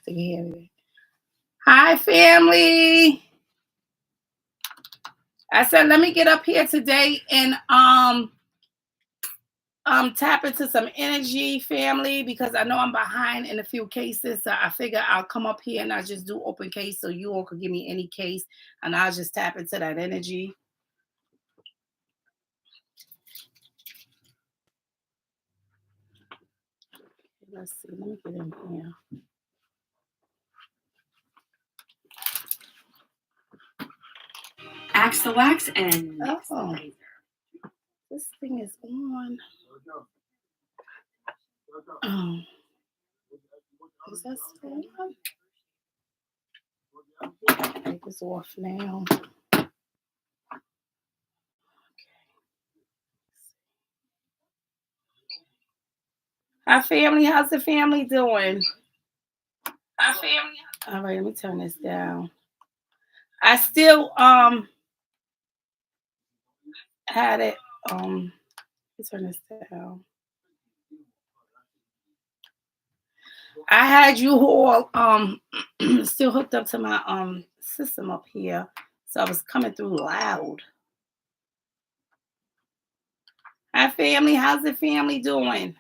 to hear it. Hi, family. I said, let me get up here today and tap into some energy, family, because I know I'm behind in a few cases. So I figure I'll come up here and I'll just do open case so you all could give me any case and I'll just tap into that energy. Let's see. Let me get in here. Axe the wax and mix the Oh, laser. this thing is on. Oh, is that still on? Take this off now. Hi, family. How's the family doing? Hi, family. All right, let me turn this down. I still had it let me turn this down. I had you all still hooked up to my system up here, so I was coming through loud. Hi, family. How's the family doing?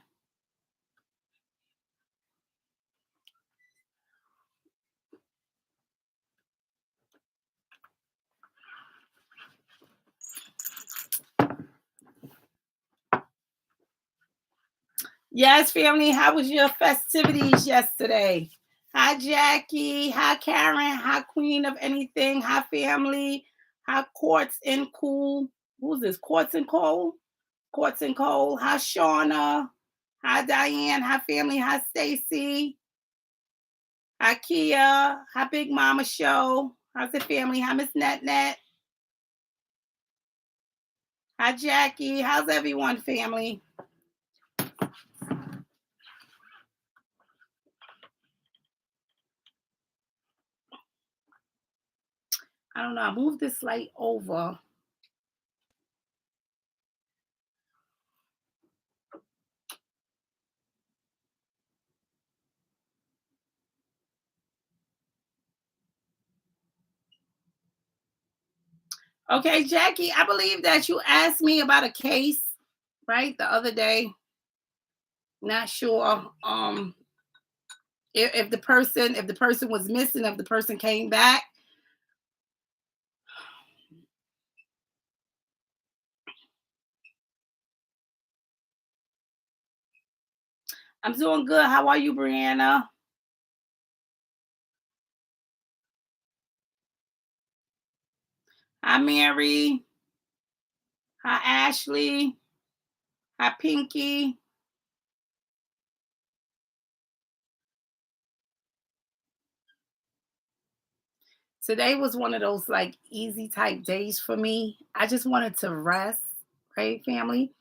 Yes, family. How was your festivities yesterday? Hi, Jackie. Hi, Karen. Hi, Queen of Anything. Hi, family. Hi, Quartz and Cool. Who's this? Quartz and Cole? Quartz and Cole. Hi, Shauna. Hi, Diane. Hi, family. Hi, Stacy. Hi, Kia. Hi, Big Mama Show. How's the family? Hi, Miss Net Net. Hi, Jackie. How's everyone, family? I don't know. I moved this light over. Okay, Jackie, I believe that you asked me about a case, right, the other day. Not sure if the person was missing, if the person came back. I'm doing good. How are you, Brianna? Hi, Mary. Hi, Ashley. Hi, Pinky. Today was one of those like easy type days for me. I just wanted to rest, right, family?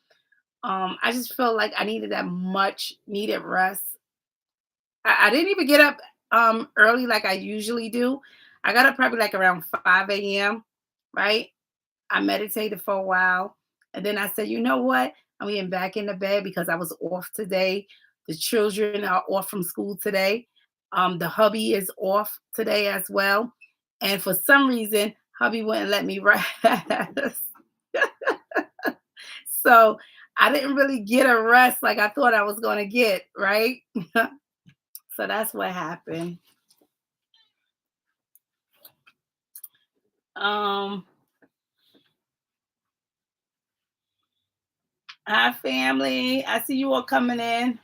I just felt like I needed that much needed rest. I didn't even get up early like I usually do. I got up probably like around 5 a.m., right? I meditated for a while. And then I said, you know what? I'm getting back in the bed because I was off today. The children are off from school today. The hubby is off today as well. And for some reason, hubby wouldn't let me rest. So I didn't really get a rest like I thought I was going to get, right? So that's what happened. Um, Hi, family. I see you all coming in.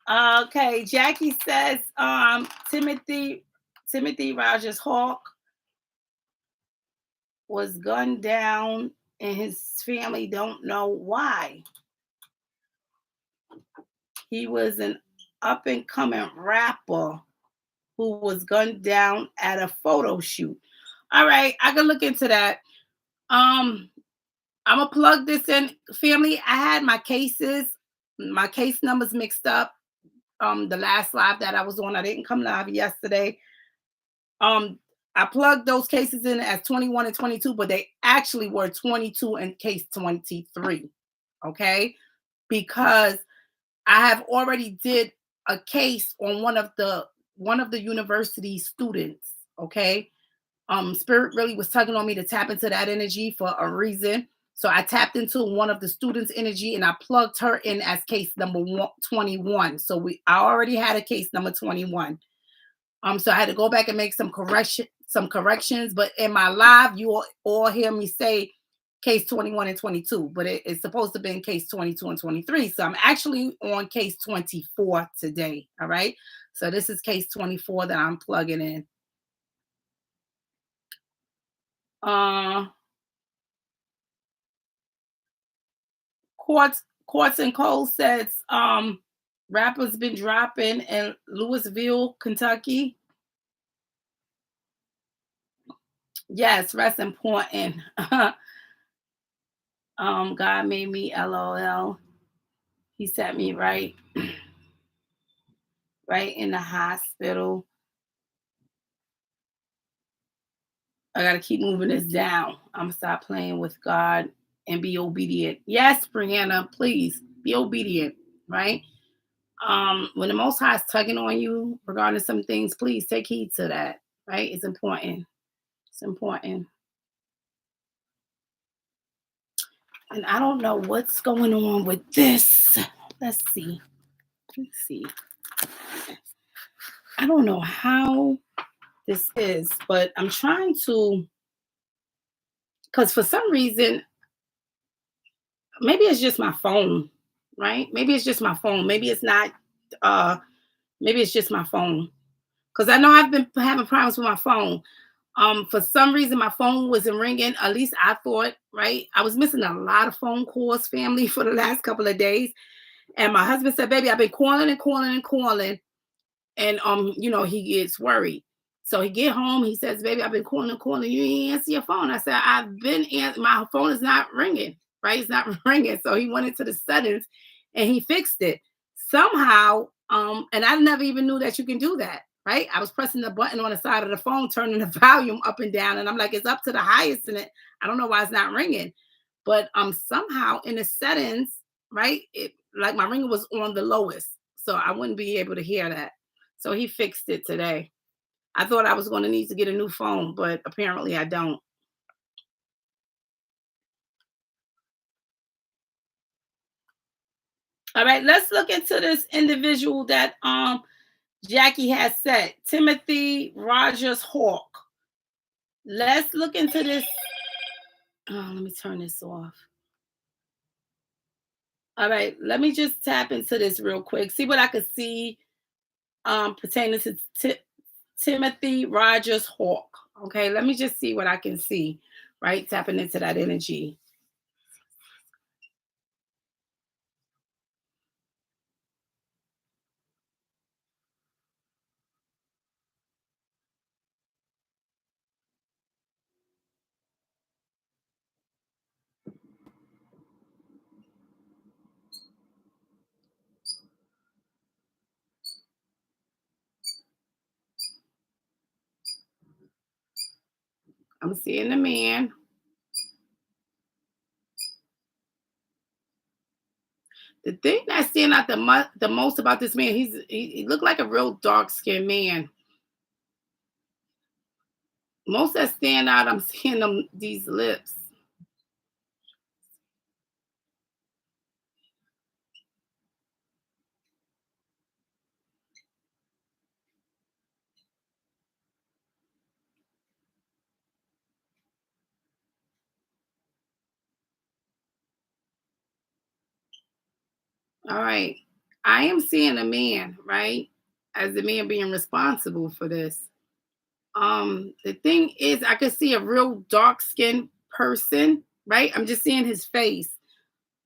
Okay, Jackie says Timothy Rogers Hawk was gunned down and his family don't know why. He was an up and coming rapper who was gunned down at a photo shoot. All right, I can look into that. I'm gonna plug this in, family. I had my case numbers mixed up. The last live that I was on, I didn't come live yesterday. I plugged those cases in as 21 and 22, but they actually were 22 and case 23. Okay, because I have already did a case on one of the university students. Okay. Spirit really was tugging on me to tap into that energy for a reason. So I tapped into one of the students' energy and I plugged her in as case number 21. So I already had a case number 21. So I had to go back and make some corrections. But in my live, you all hear me say case 21 and 22, but it's supposed to be in case 22 and 23. So I'm actually on case 24 today. All right. So this is case 24 that I'm plugging in. Uh Quartz and Cole says rappers been dropping in Louisville, Kentucky. Yes, that's important. God made me LOL. He set me right, right in the hospital. I gotta keep moving this down. I'm gonna stop playing with God and be obedient. Yes, Brianna, please be obedient, right? When the Most High is tugging on you regarding some things, please take heed to that, right? It's important. It's important. And I don't know what's going on with this. Let's see. Let's see. I don't know how this is, but I'm trying to, because for some reason, maybe it's just my phone, right? Maybe it's just my phone. Maybe it's not, uh, maybe it's just my phone. Because I know I've been having problems with my phone. For some reason, my phone wasn't ringing. At least I thought, right? I was missing a lot of phone calls, family, for the last couple of days. And my husband said, "Baby, I've been calling and calling and calling." And he gets worried. So he get home, he says, "Baby, I've been calling and calling. You ain't answer your phone." I said, my phone is not ringing, right? It's not ringing. So he went into the settings and he fixed it. Somehow, and I never even knew that you can do that. Right. I was pressing the button on the side of the phone, turning the volume up and down. And I'm like, it's up to the highest in it. I don't know why it's not ringing. But somehow in the settings, right, it like my ringer was on the lowest. So I wouldn't be able to hear that. So he fixed it today. I thought I was going to need to get a new phone, but apparently I don't. All right, let's look into this individual that Jackie has said, Timothy Rogers Hawk. Let's look into this. Oh, let me turn this off. All right, let me just tap into this real quick. See what I can see pertaining to Timothy Rogers Hawk. Okay, let me just see what I can see, right? Tapping into that energy. I'm seeing the man. The thing that stand out the most about this man, he looked like a real dark skinned man. Most that stand out, I'm seeing these lips. All right. I am seeing a man, right? As the man being responsible for this. The thing is, I could see a real dark skinned person, right? I'm just seeing his face.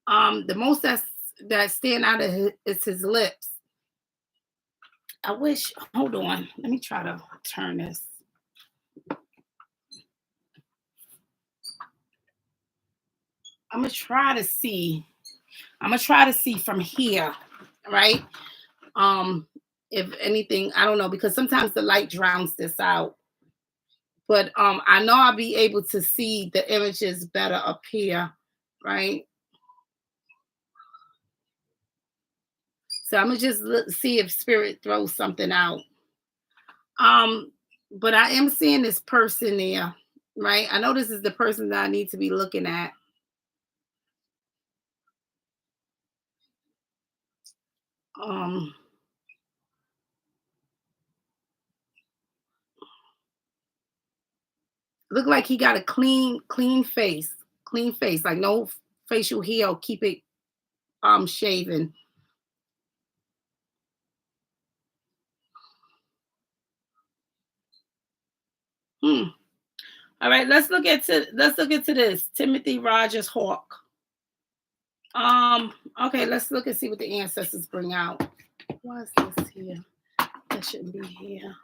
The most that stand out is his lips. I wish, hold on, let me try to turn this. I'm gonna try to see. I'm gonna try to see from here, right? Um, if anything, I don't know, because sometimes the light drowns this out. But I know I'll be able to see the images better up here, right? So I'm gonna just see if spirit throws something out. Um, but I am seeing this person there, right? I know this is the person that I need to be looking at. Um, look like he got a clean face, like no facial hair. Keep it shaven. Hmm. All right, let's look into this. Timothy Rogers Hawk. Okay, let's look and see what the ancestors bring out. Why is this here? That shouldn't be here.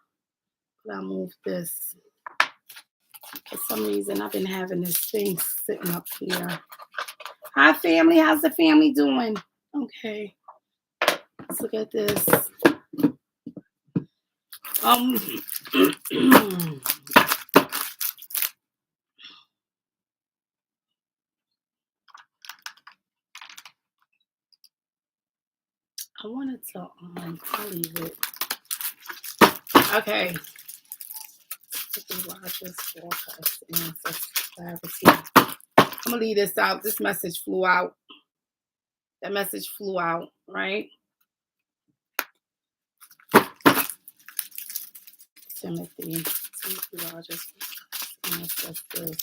But I'll move this. For some reason, I've been having this thing sitting up here. Hi, family. How's the family doing? Okay. Let's look at this. Um, I wanted to I'll leave it. Okay. I'm gonna leave this out. This message flew out. That message flew out, right? Timothy Rogers, ancestors,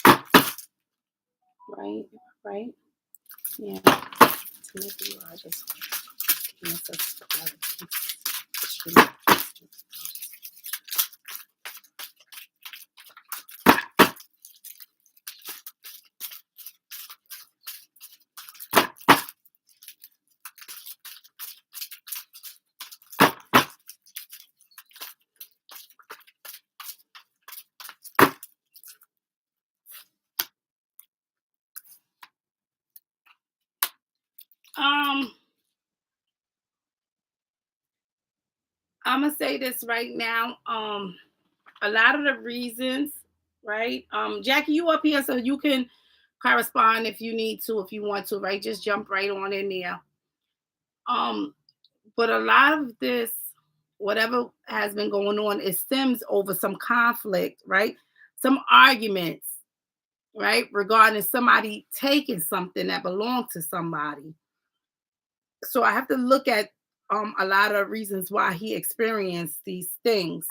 right? Right? Yeah. Timothy Rogers, ancestors. I'm gonna say this right now. A lot of the reasons, right? Jackie, you up here so you can correspond if you need to, if you want to, right? Just jump right on in there. Um, but a lot of this, whatever has been going on, it stems over some conflict, right? Some arguments, right? Regarding somebody taking something that belonged to somebody. So I have to look at a lot of reasons why he experienced these things.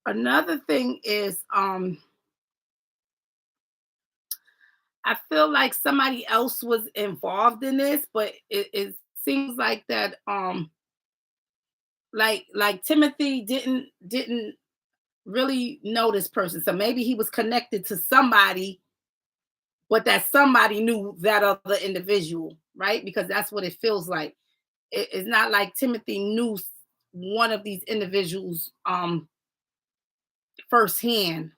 Another thing is I feel like somebody else was involved in this, but it seems like that like Timothy didn't really know this person. So maybe he was connected to somebody, but that somebody knew that other individual, right? Because that's what it feels like. It's not like Timothy knew one of these individuals firsthand.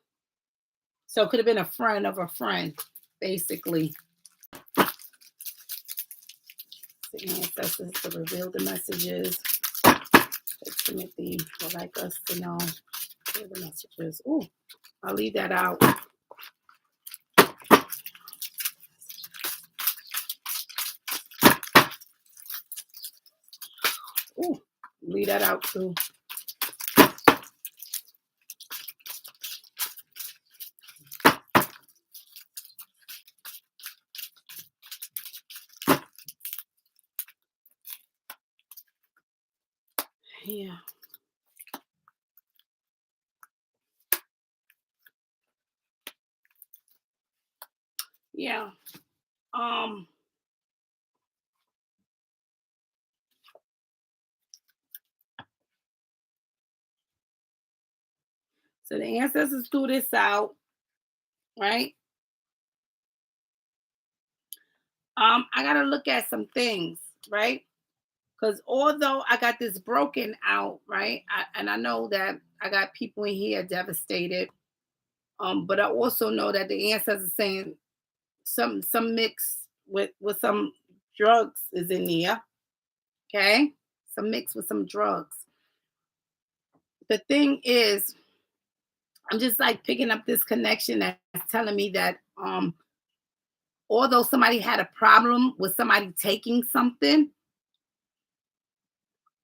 So it could have been a friend of a friend, basically. The ancestors to reveal the messages that Timothy would like us to know. Reveal the messages. Oh, I'll leave that out. Oh, leave that out too. Yeah. Yeah. Um, so the ancestors threw this out, right? I gotta look at some things, right? Because although I got this broken out, right? And I know that I got people in here devastated. But I also know that the ancestors saying some mix with some drugs is in there. Okay, some mix with some drugs. The thing is, I'm just like picking up this connection that's telling me that Um, although somebody had a problem with somebody taking something,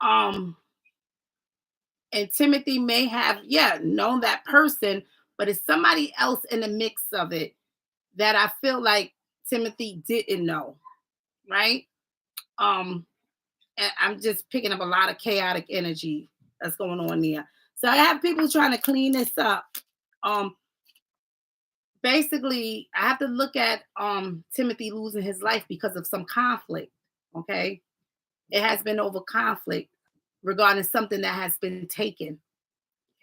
um, and Timothy may have, yeah, known that person, but it's somebody else in the mix of it that I feel like Timothy didn't know, right? Um, and I'm just picking up a lot of chaotic energy that's going on there. So I have people trying to clean this up. Um, basically, I have to look at Timothy losing his life because of some conflict. Okay, it has been over conflict regarding something that has been taken.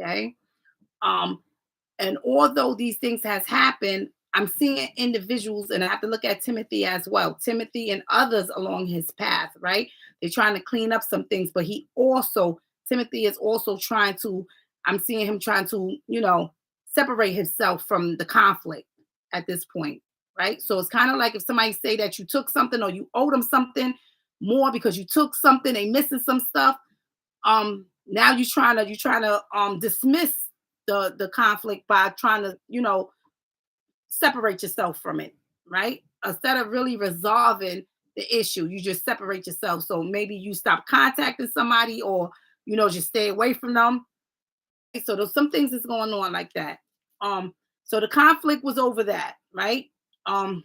Okay, um, and although these things has happened, I'm seeing individuals, and I have to look at Timothy as well. Timothy and others along his path, right? They're trying to clean up some things, but Timothy is also trying to. I'm seeing him trying to, separate himself from the conflict at this point, right? So it's kind of like if somebody say that you took something or you owe them something more because you took something, they missing some stuff. Now you're trying to dismiss the conflict by trying to separate yourself from it, right? Instead of really resolving the issue, you just separate yourself. So maybe you stop contacting somebody, or just stay away from them. So there's some things that's going on like that. um so the conflict was over that, right? um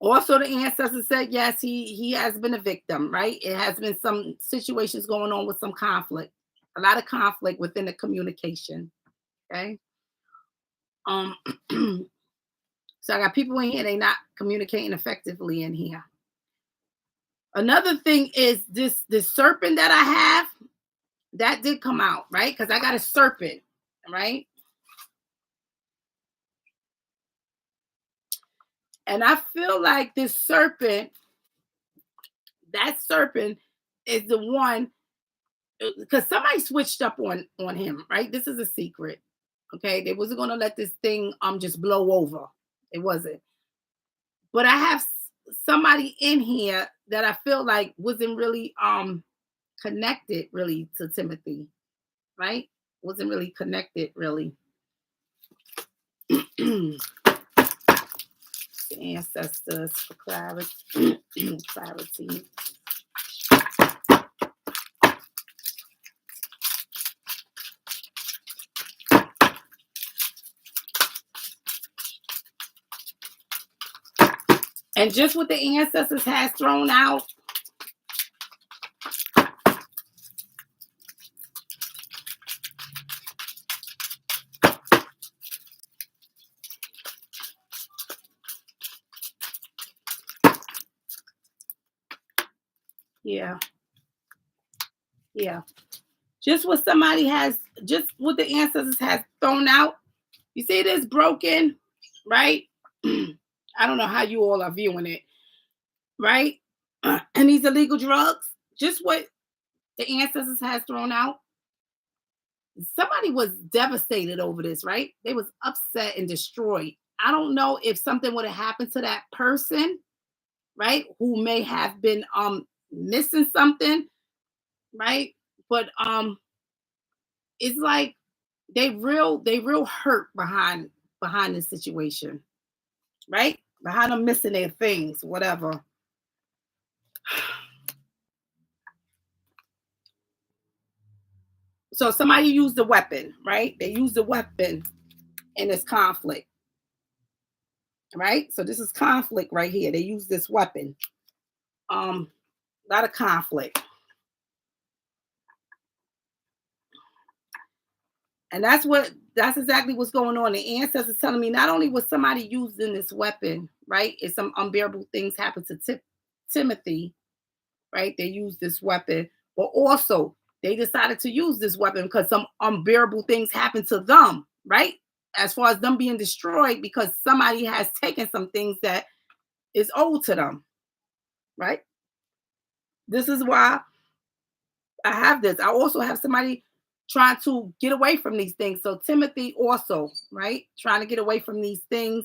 Also, the ancestors said yes, he has been a victim, right? It has been some situations going on with some conflict, a lot of conflict within the communication. Okay. Um, so I got people in here, they not communicating effectively in here. Another thing is this serpent that I have, that did come out, right? Because I got a serpent, right? And I feel like this serpent, that serpent is the one, because somebody switched up on him, right? This is a secret. Okay. They wasn't gonna let this thing just blow over. It wasn't. But I have somebody in here that I feel like wasn't really connected really to Timothy, right? Wasn't really connected really. Ancestors for clarity. Clarity. And just what the ancestors has thrown out. Yeah. Yeah. Just what somebody has, just what the ancestors has thrown out. You see this broken, right? I don't know how you all are viewing it, right? And these illegal drugs, just what the ancestors has thrown out. Somebody was devastated over this, right? They was upset and destroyed. I don't know if something would have happened to that person, right? Who may have been missing something, right? But it's like they real hurt behind this situation, right? Behind them missing their things, whatever. So somebody used a weapon, right? They used a weapon in this conflict, right? So this is conflict right here. They use this weapon. A lot of conflict. And that's exactly what's going on. The ancestors telling me not only was somebody using this weapon, right? It's some unbearable things happened to Timothy, right? They used this weapon, but also they decided to use this weapon because some unbearable things happened to them, right? As far as them being destroyed because somebody has taken some things that is owed to them, right? This is why I have this. I also have somebody trying to get away from these things. So Timothy also, right? Trying to get away from these things.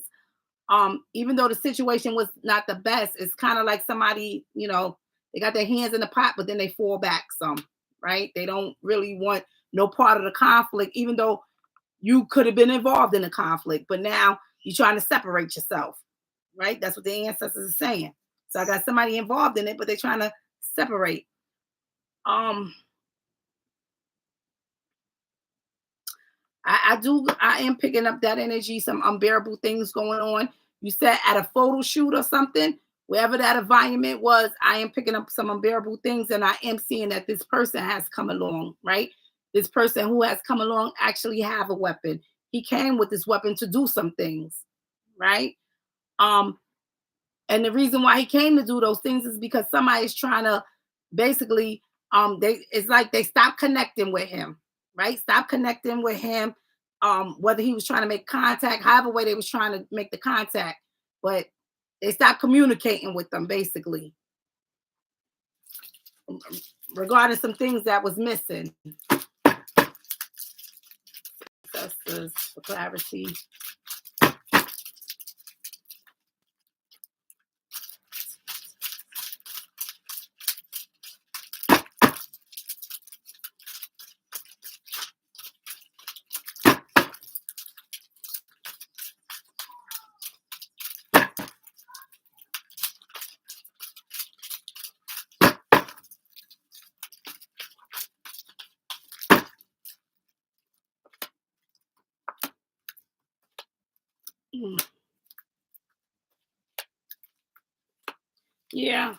Even though the situation was not the best, it's kind of like somebody, they got their hands in the pot, but then they fall back some, right? They don't really want no part of the conflict, even though you could have been involved in a conflict, but now you're trying to separate yourself, right? That's what the ancestors are saying. So I got somebody involved in it, but they're trying to separate. Um, I am picking up that energy, some unbearable things going on. You said at a photo shoot or something, wherever that environment was, I am picking up some unbearable things, and I am seeing that this person has come along, right? This person who has come along actually have a weapon. He came with this weapon to do some things, right? Um, and the reason why he came to do those things is because somebody's trying to basically they it's like they stopped connecting with him, right? Stop connecting with him. Whether he was trying to make contact, however way they was trying to make the contact, but they stopped communicating with them basically regarding some things that was missing. Ancestors for clarity. Yeah.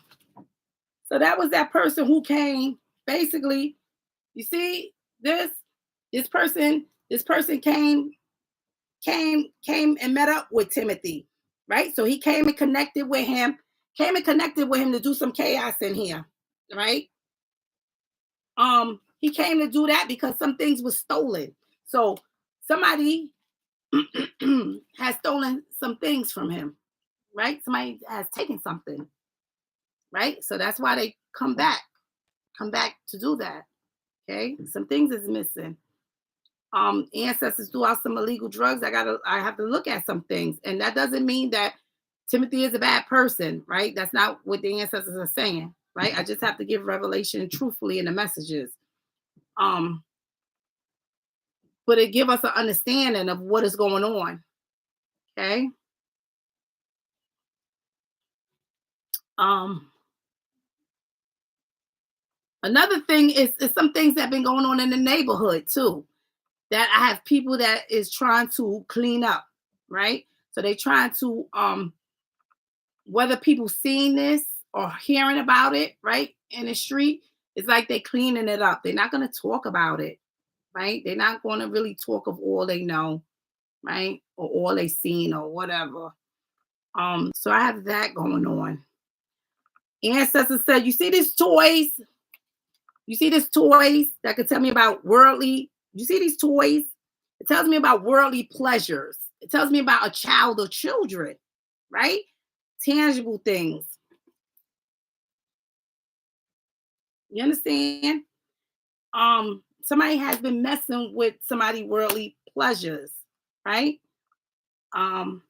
So that was that person who came. Basically, you see this person came and met up with Timothy, right? So he came and connected with him, to do some chaos in here, right? He came to do that because some things were stolen. So somebody has stolen some things from him, right? Somebody has taken something, right? So that's why they come back to do that. Okay, some things is missing. Ancestors threw out some illegal drugs. I have to look at some things, and that doesn't mean that Timothy is a bad person, right? That's not what the ancestors are saying, right? I just have to give revelation truthfully in the messages. Um, but it give us an understanding of what is going on. Okay. Um, Another thing is some things that have been going on in the neighborhood too. That I have people that is trying to clean up, right? So they trying to whether people seeing this or hearing about it, right, in the street, it's like they cleaning it up. They're not going to talk about it, right? They're not going to really talk of all they know, right, or all they seen or whatever. So I have that going on. Ancestors said, "You see these toys? You see these toys that could tell me about worldly. You see these toys? It tells me about worldly pleasures. It tells me about a child or children, right? Tangible things. You understand? Somebody has been messing with somebody worldly pleasures, right? Um,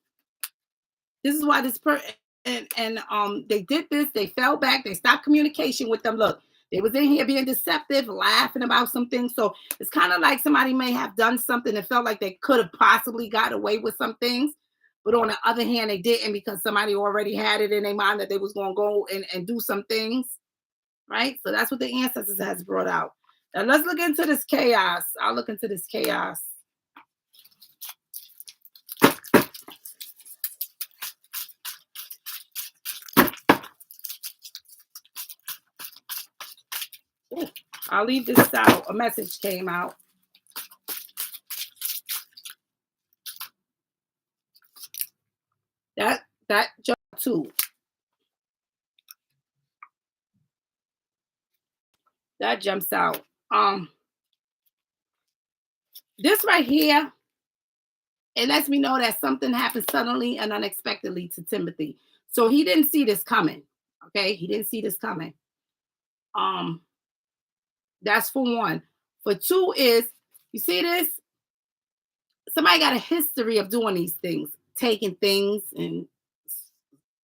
this is why this person and they did this, they fell back, they stopped communication with them. Look, they was in here being deceptive, laughing about some things. So it's kind of like somebody may have done something and felt like they could have possibly got away with some things. But on the other hand, they didn't because somebody already had it in their mind that they was going to go and do some things, right? So that's what the ancestors has brought out. Now let's look into this chaos. I'll look into this chaos. Ooh, I'll leave this out. A message came out. That jumped too. That jumps out. This right here, it lets me know that something happened suddenly and unexpectedly to Timothy. So he didn't see this coming. Okay, he didn't see this coming. Um, that's for one. For two is, you see this? Somebody got a history of doing these things, taking things and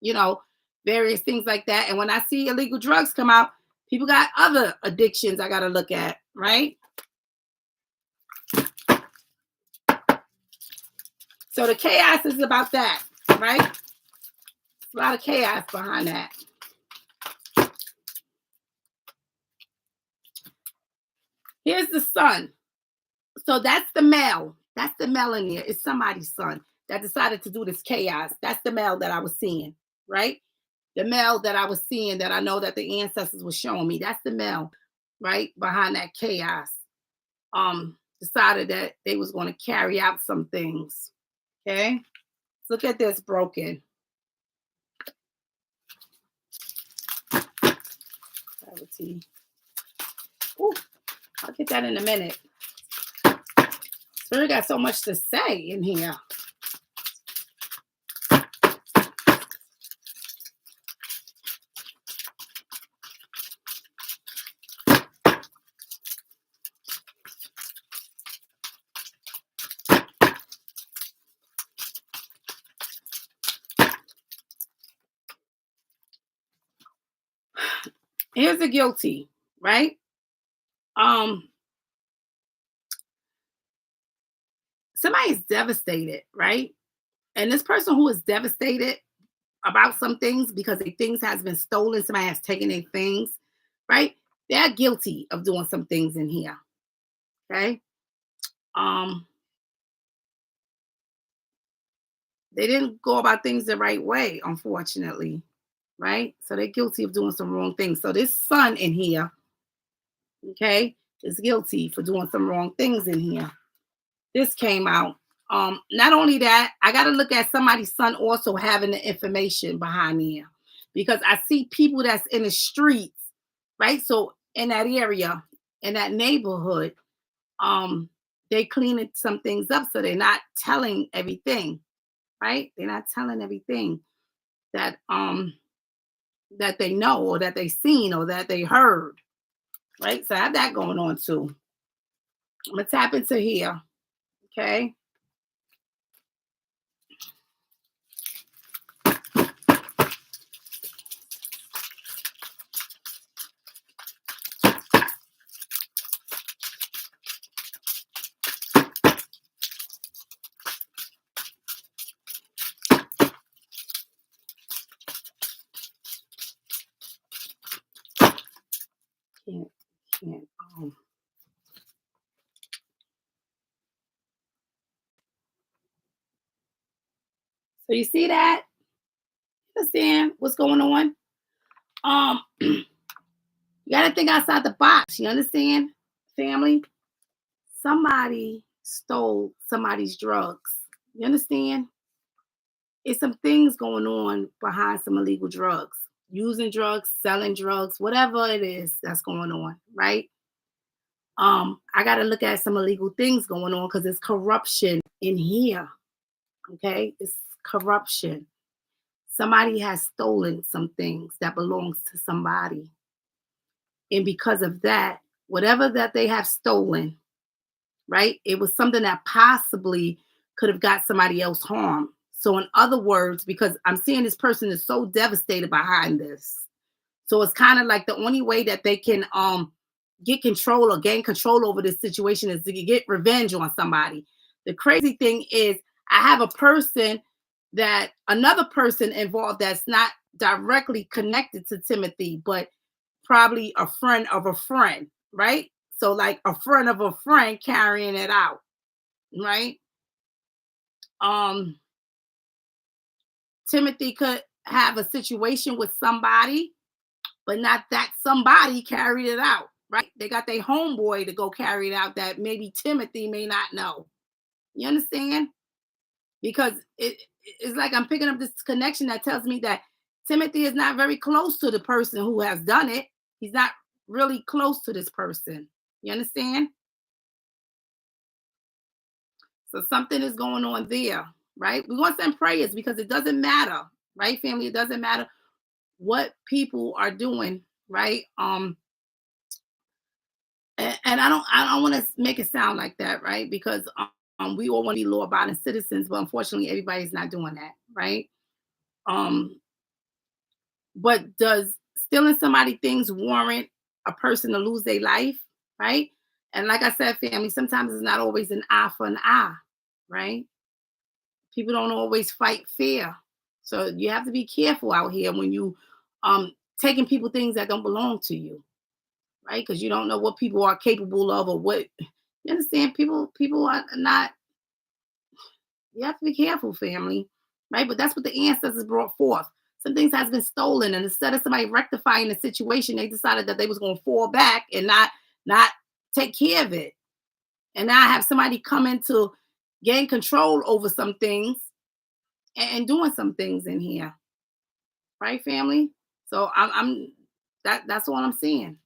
you know, various things like that. And when I see illegal drugs come out, people got other addictions I got to look at, right? So the chaos is about that, right? A lot of chaos behind that. Here's the son. So that's the male. That's the male in here. It's somebody's son that decided to do this chaos. That's the male that I was seeing, right? The male that I was seeing that I know that the ancestors were showing me. That's the male, right? Behind that chaos. Decided that they was going to carry out some things. Okay. Look at this broken. Gravity. Ooh, I'll get that in a minute. So we got so much to say in here. Here's a guilty, right? Somebody's devastated, right? And this person who is devastated about some things because their things has been stolen, somebody has taken their things, right? They're guilty of doing some things in here. Okay. Um, they didn't go about things the right way, unfortunately, right? So they're guilty of doing some wrong things. So this son in here, okay, is guilty for doing some wrong things in here. This came out. Not only that, I got to look at somebody's son also having the information behind here because I see people that's in the streets, right? So in that area, in that neighborhood, they cleaning some things up, so they're not telling everything, right? They're not telling everything that that they know or that they seen or that they heard, right? So I have that going on too. I'm gonna tap into here, okay? Can't, can't. So you see that? Understand what's going on? You got to think outside the box. You understand, family? Somebody stole somebody's drugs. You understand? It's some things going on behind some illegal drugs, using drugs, selling drugs, whatever it is that's going on, right? I got to look at some illegal things going on because there's corruption in here. Okay, it's corruption. Somebody has stolen some things that belongs to somebody. And because of that, whatever that they have stolen, right? It was something that possibly could have got somebody else harmed. So, in other words, because I'm seeing this person is so devastated behind this. So it's kind of like the only way that they can get control or gain control over this situation is to get revenge on somebody. The crazy thing is I have a person that another person involved that's not directly connected to Timothy, but probably a friend of a friend, right? So like a friend of a friend carrying it out, right? Um Timothy could have a situation with somebody, but not that somebody carried it out, right? They got their homeboy to go carry it out that maybe Timothy may not know. You understand? Because it's like I'm picking up this connection that tells me that Timothy is not very close to the person who has done it. He's not really close to this person. You understand? So something is going on there, right? We want to send prayers because it doesn't matter, right, family? It doesn't matter what people are doing, right? And I don't want to make it sound like that, right? Because we all want to be law-abiding citizens, but unfortunately, everybody's not doing that, right? Um, but does stealing somebody things warrant a person to lose their life, right? And like I said, family, sometimes it's not always an eye for an eye, right? People don't always fight fair. So you have to be careful out here when you taking people things that don't belong to you, right? Because you don't know what people are capable of or what you understand. People are not. You have to be careful, family, right? But that's what the ancestors brought forth. Some things has been stolen, and instead of somebody rectifying the situation, they decided that they was going to fall back and not take care of it. And now I have somebody come in to gain control over some things and doing some things in here, right, family? So I'm that's all I'm seeing,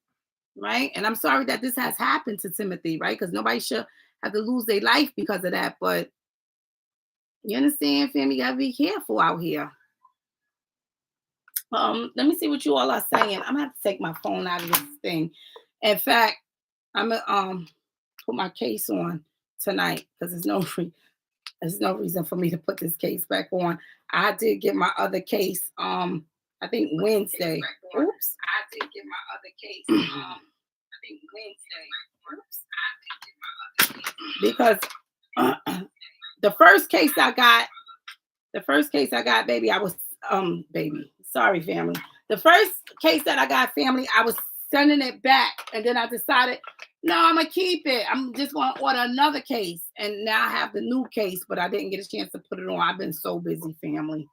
right? And I'm sorry that this has happened to Timothy, right? Because nobody should have to lose their life because of that. But you understand, family, you gotta be careful out here. Let me see what you all are saying. I'm gonna have to take my phone out of this thing. In fact, I'm gonna put my case on tonight because there's no reason for me to put this case back on. I did get my other case I think Wednesday. Oops. I did get my other case I think Wednesday. Oops. I did get my other case. Because the first case I got, baby, I was baby. Sorry, family. The first case that I got, family, I was sending it back, and then I decided, no, I'm gonna keep it. I'm just gonna order another case, and now I have the new case, but I didn't get a chance to put it on. I've been so busy, family.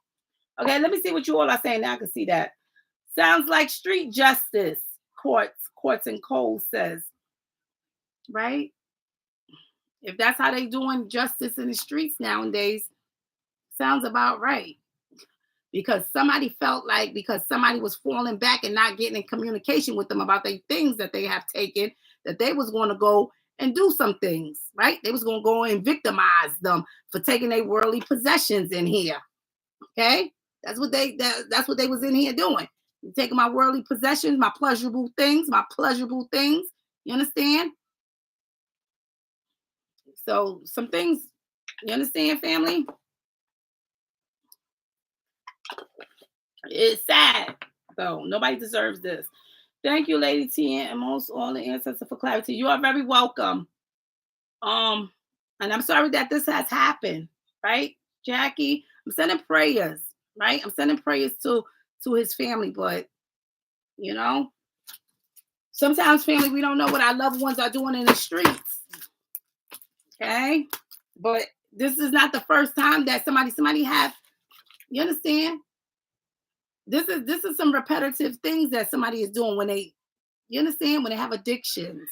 Okay, let me see what you all are saying. Now I can see that. Sounds like street justice. Courts and Cole says, right? If that's how they doing justice in the streets nowadays, sounds about right. Because somebody felt like because somebody was falling back and not getting in communication with them about the things that they have taken, that they was going to go and do some things, right? They was going to go and victimize them for taking their worldly possessions in here. Okay, that's what that's what they was in here doing. Taking my worldly possessions, my pleasurable things, You understand? So some things, you understand, family? It's sad, though. Nobody deserves this. Thank you, Lady T, and most all the ancestors for clarity. You are very welcome. And I'm sorry that this has happened, right, Jackie? I'm sending prayers, right? I'm sending prayers to his family, but you know, sometimes family, we don't know what our loved ones are doing in the streets. Okay, but this is not the first time that somebody have. You understand? This is some repetitive things that somebody is doing when they. You understand when they have addictions.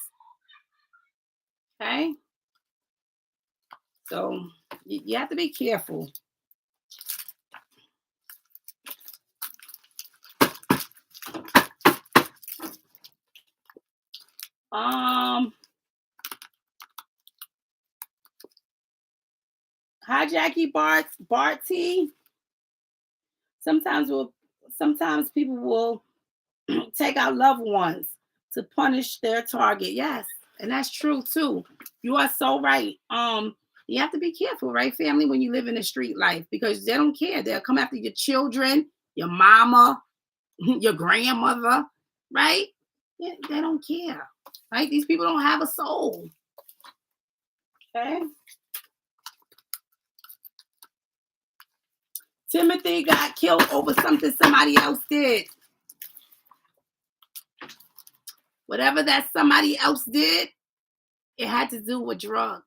Okay, so you have to be careful. Hi, Jackie Barty. Sometimes people will take our loved ones to punish their target. Yes, and that's true too. You are so right. You have to be careful, right, family, when you live in the street life because they don't care. They'll come after your children, your mama, your grandmother, right? Yeah, they don't care, right? These people don't have a soul. Okay. Timothy got killed over something somebody else did. Whatever that somebody else did, it had to do with drugs.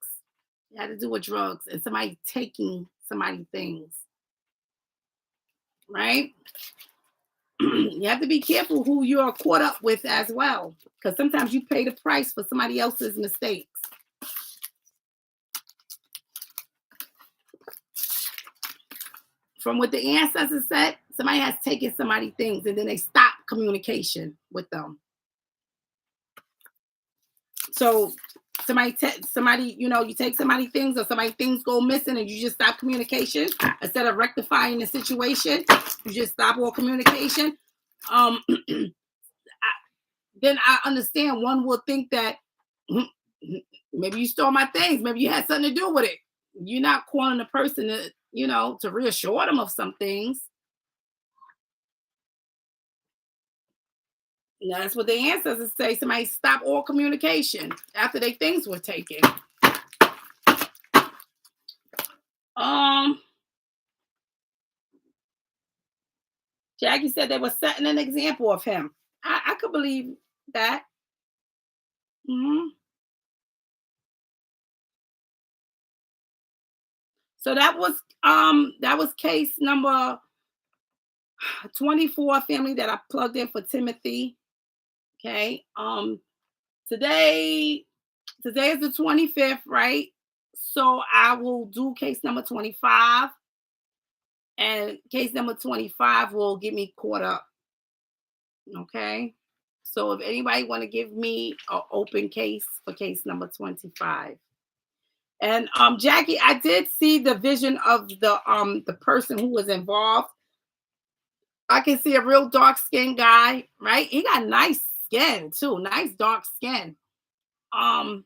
It had to do with drugs and somebody taking somebody things. Right? You have to be careful who you're caught up with as well. Because sometimes you pay the price for somebody else's mistakes. From what the ancestors said, somebody has taken somebody things and then they stop communication with them. So somebody, you take somebody things or somebody things go missing and you just stop communication instead of rectifying the situation. You just stop all communication. Then I understand one will think that maybe you stole my things. Maybe you had something to do with it. You're not calling the person to reassure them of some things. That's what the ancestors say. Somebody stop all communication after their things were taken. Jackie said they were setting an example of him. I could believe that. Hmm. So that was case number 24 family that I plugged in for Timothy. Okay. Today today is the 25th, right? So I will do case number 25, and case number 25 will get me caught up. Okay. So if anybody want to give me an open case for case number 25. And Jackie, I did see the vision of the person who was involved. I can see a real dark skinned guy, right? He got nice skin too, nice dark skin. Um,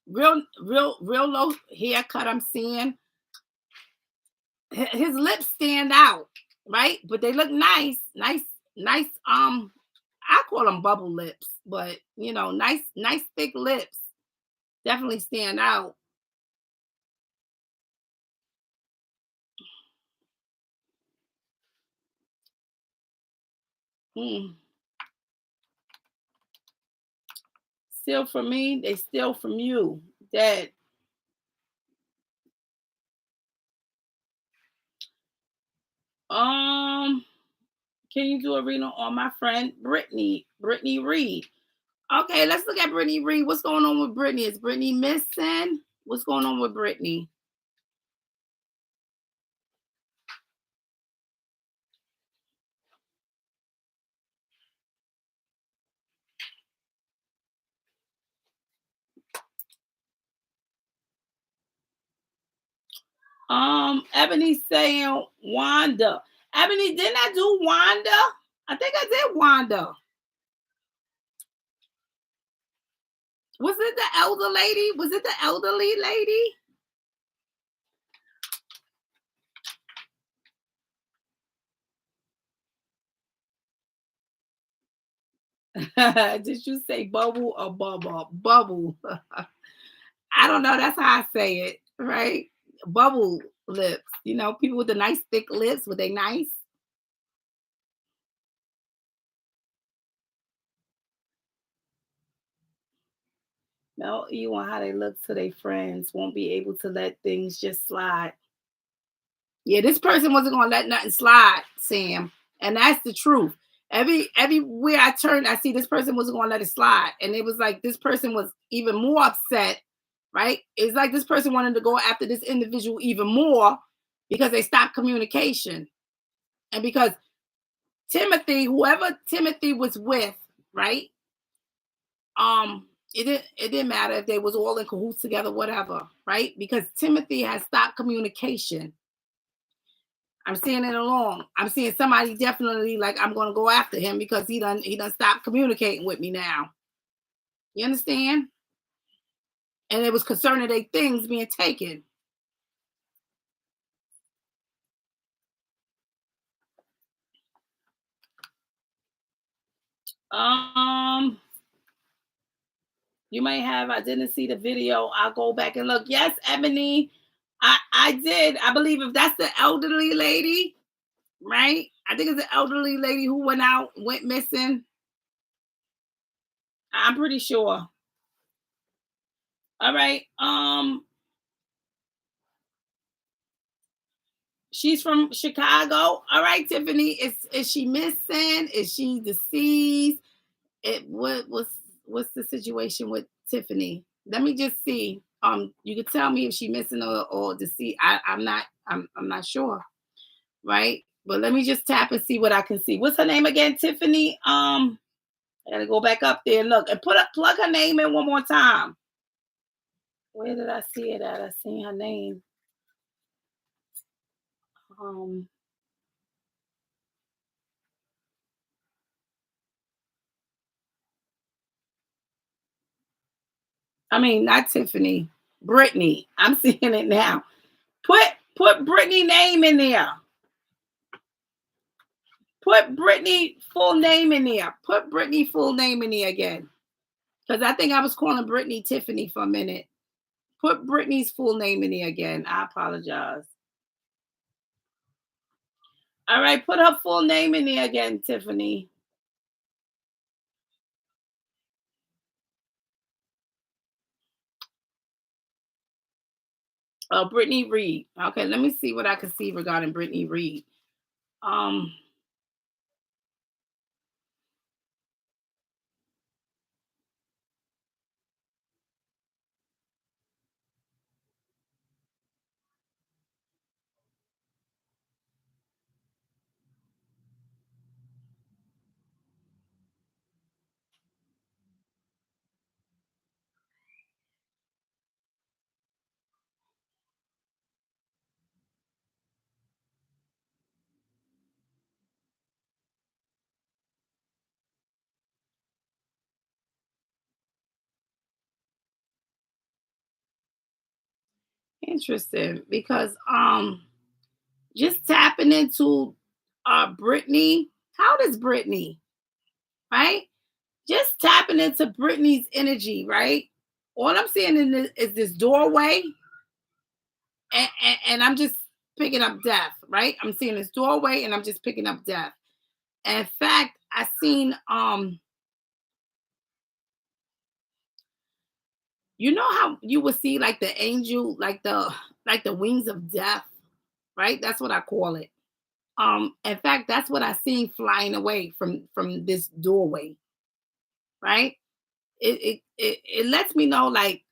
real low haircut. I'm seeing his lips stand out, right? But they look nice, nice. I call them bubble lips, but nice thick lips definitely stand out. Mm. Steal from me, they steal from you. Dead. Um, can you do a reading on my friend Brittany Reed? Okay, let's look at Brittany Reed. What's going on with Brittany? Is Brittany missing? What's going on with Brittany? Ebony saying Wanda. Ebony, didn't I do Wanda? I think I did Wanda. Was it the elder lady? Was it the elderly lady? Did you say bubble or bubble? Bubble. I don't know. That's how I say it, right? Bubble lips. People with the nice thick lips, were they nice? No, you want how they look to their friends, won't be able to let things just slide. Yeah, this person wasn't gonna let nothing slide, Sam. And that's the truth. Everywhere I turned, I see this person wasn't gonna let it slide. And it was like this person was even more upset, right? It's like this person wanted to go after this individual even more because they stopped communication. And because Timothy, whoever Timothy was with, right? It didn't matter if they was all in cahoots together, whatever, right? Because Timothy has stopped communication. I'm seeing it along. I'm seeing somebody definitely like I'm gonna go after him because he done stopped communicating with me now. You understand? And it was concerning their things being taken. Um, you may have. I didn't see the video. I'll go back and look. Yes, Ebony. I did. I believe if that's the elderly lady, right? I think it's the elderly lady who went missing. I'm pretty sure. All right. She's from Chicago. All right, Tiffany. Is she missing? Is she deceased? What's the situation with Tiffany? Let me just see. You could tell me if she missing or deceased. I'm not sure, right? But let me just tap and see what I can see. What's her name again? Tiffany. I gotta go back up there and look and plug her name in one more time. Where did I see it at? I seen her name. Um, I mean, not Tiffany, Brittany. I'm seeing it now. Put put Brittany name in there. Put Brittany full name in there. Put Brittany full name in there again. Because I think I was calling Brittany Tiffany for a minute. Put Brittany's full name in there again. I apologize. All right, put her full name in there again, Tiffany. Brittany Reed. Okay, let me see what I can see regarding Brittany Reed. Um, Interesting because just tapping into Brittany. How old is Brittany? Right? Just tapping into Brittany's energy, right? All I'm seeing in this is this doorway, and I'm just picking up death, right? I'm seeing this doorway and I'm just picking up death. And in fact, I seen you know how you would see like the angel, like the wings of death, right? That's what I call it. In fact, that's what I seen flying away from this doorway, right? It lets me know like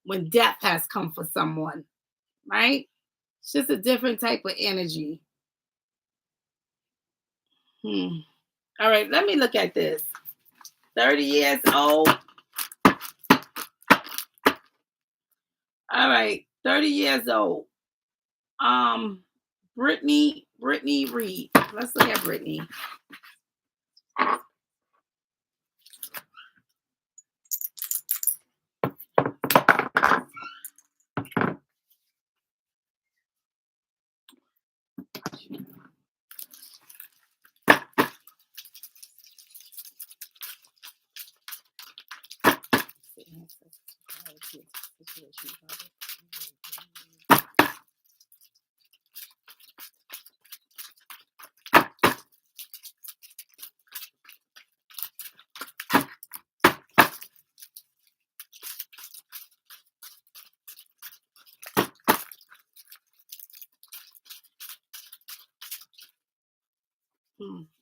when death has come for someone, right? It's just a different type of energy. Hmm. All right, let me look at this. 30 years old. All right, 30 years old. Um, Brittany Reed. Let's look at Brittany.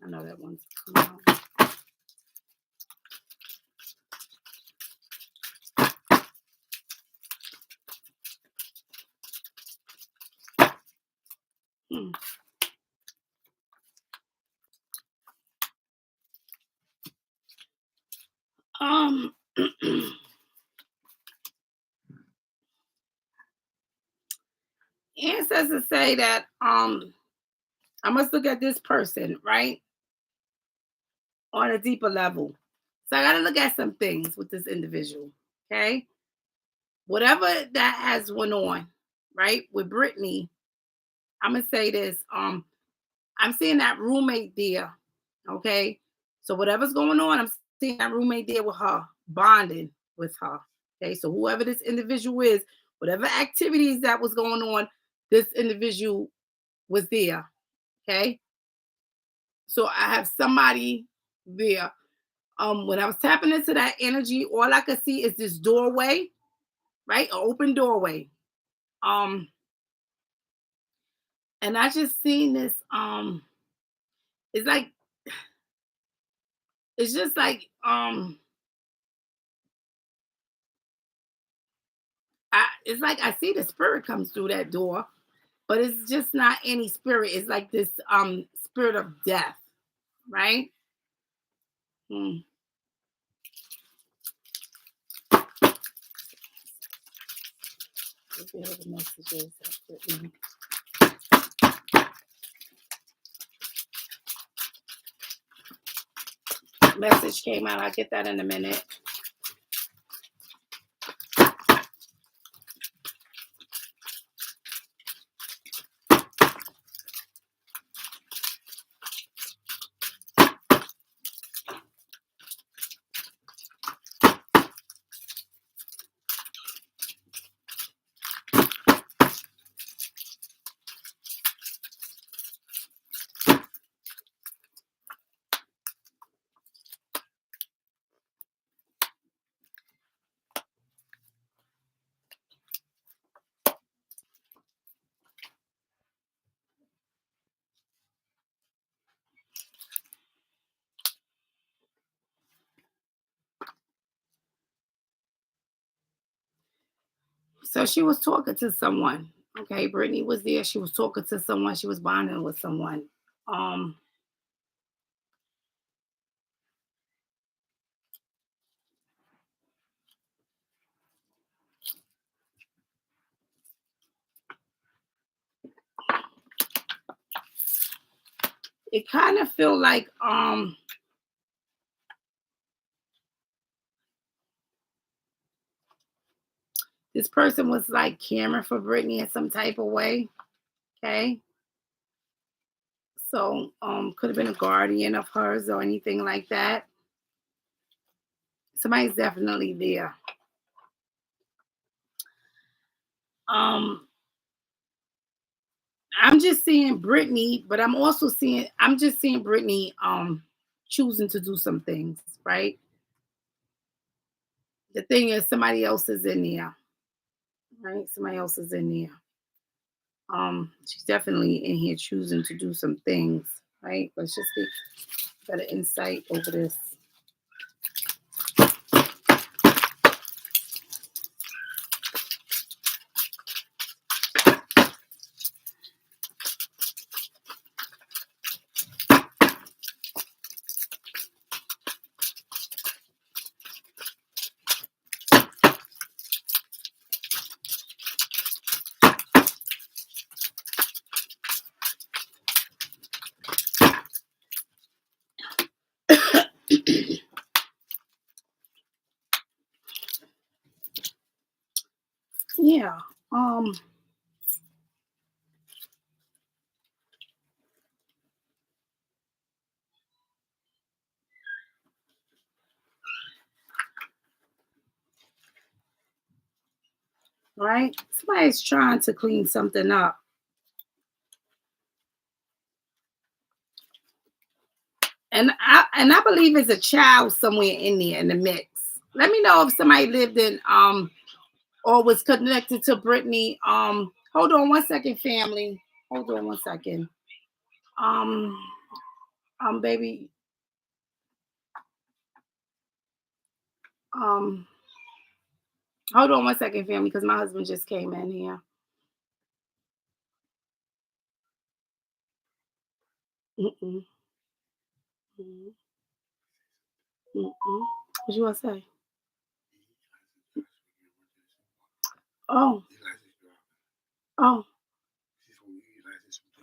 I know that one's come out. Hmm. Um, ancestors say that I must look at this person, right? On a deeper level. So I gotta look at some things with this individual. Okay. Whatever that has went on, right? With Brittany, I'm gonna say this. I'm seeing that roommate there. Okay. So whatever's going on, I'm seeing that roommate there with her, bonding with her. Okay. So whoever this individual is, whatever activities that was going on, this individual was there. Okay. So I have somebody there. When I was tapping into that energy, all I could see is this doorway, right? An open doorway. Um, and I just seen this. It's like it's just like it's like I see the spirit comes through that door, but it's just not any spirit. It's like this spirit of death, right? Hmm. Reveal the messages that Brittany. Message came out. I'll get that in a minute. So she was talking to someone. Okay, Brittany was there. She was talking to someone. She was bonding with someone. Um, it kind of feel like this person was like caring for Brittany in some type of way. Okay. So could have been a guardian of hers or anything like that. Somebody's definitely there. Um I'm just seeing Brittany, but I'm just seeing Brittany choosing to do some things, right? The thing is somebody else is in there, right? Somebody else is in there. She's definitely in here choosing to do some things, right? Let's just get better insight over this. Yeah. Right? Somebody's trying to clean something up. And I believe it's a child somewhere in there in the mix. Let me know if somebody lived in or was connected to Brittany. Hold on one second, family. Hold on one second. Um baby. Um Hold on one second, family, because my husband just came in here. Mm-mm, mm-mm, mm-mm. What you want to say? Oh, oh,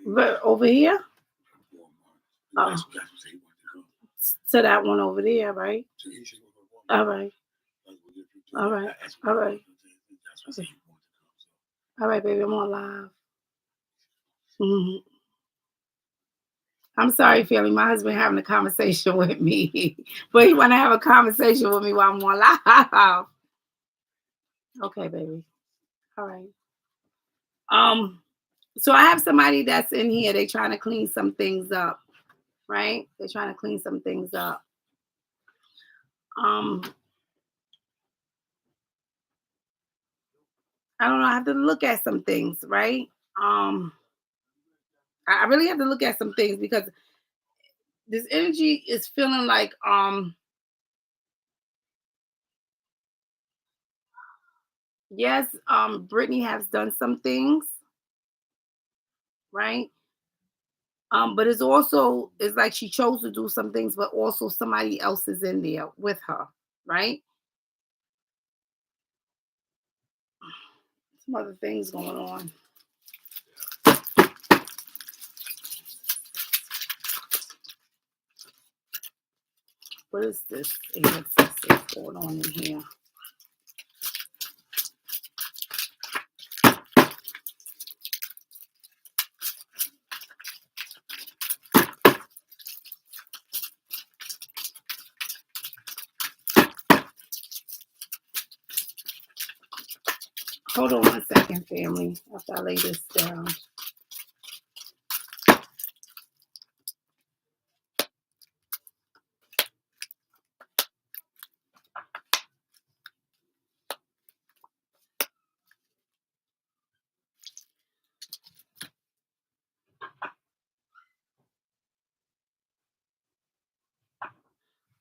but over here? Oh, to that one over there, right? All right, all right, all right. Okay. All right, baby, I'm on live. Mhm. I'm sorry, family. My husband having a conversation with me, but he want to have a conversation with me while I'm on live. Okay, baby. All right. Um, so I have somebody that's in here. They trying to clean some things up, right? They're trying to clean some things up. Um, I don't know. I have to look at some things, right? Um, I really have to look at some things because this energy is feeling like yes, Brittany has done some things, right? But it's like she chose to do some things, but also somebody else is in there with her, right? Some other things going on. What is this? Ancestors going on in here? Hold on one second, family. After I lay this down.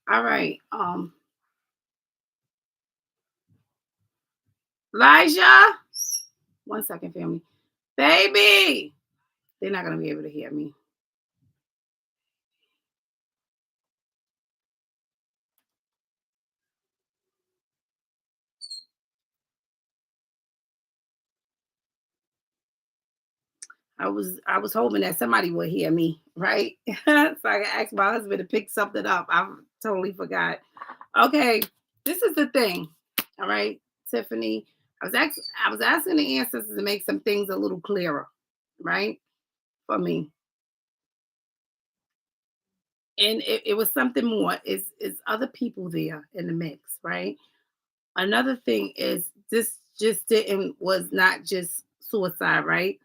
All right. Elijah. One second, family. Baby! They're not going to be able to hear me. I was hoping that somebody would hear me, right? So I can ask my husband to pick something up. I totally forgot. Okay, this is the thing. All right, Tiffany. I was asking the ancestors to make some things a little clearer, right? For me. And it was something more. Is other people there in the mix, right? Another thing is this just didn't was not just suicide, right?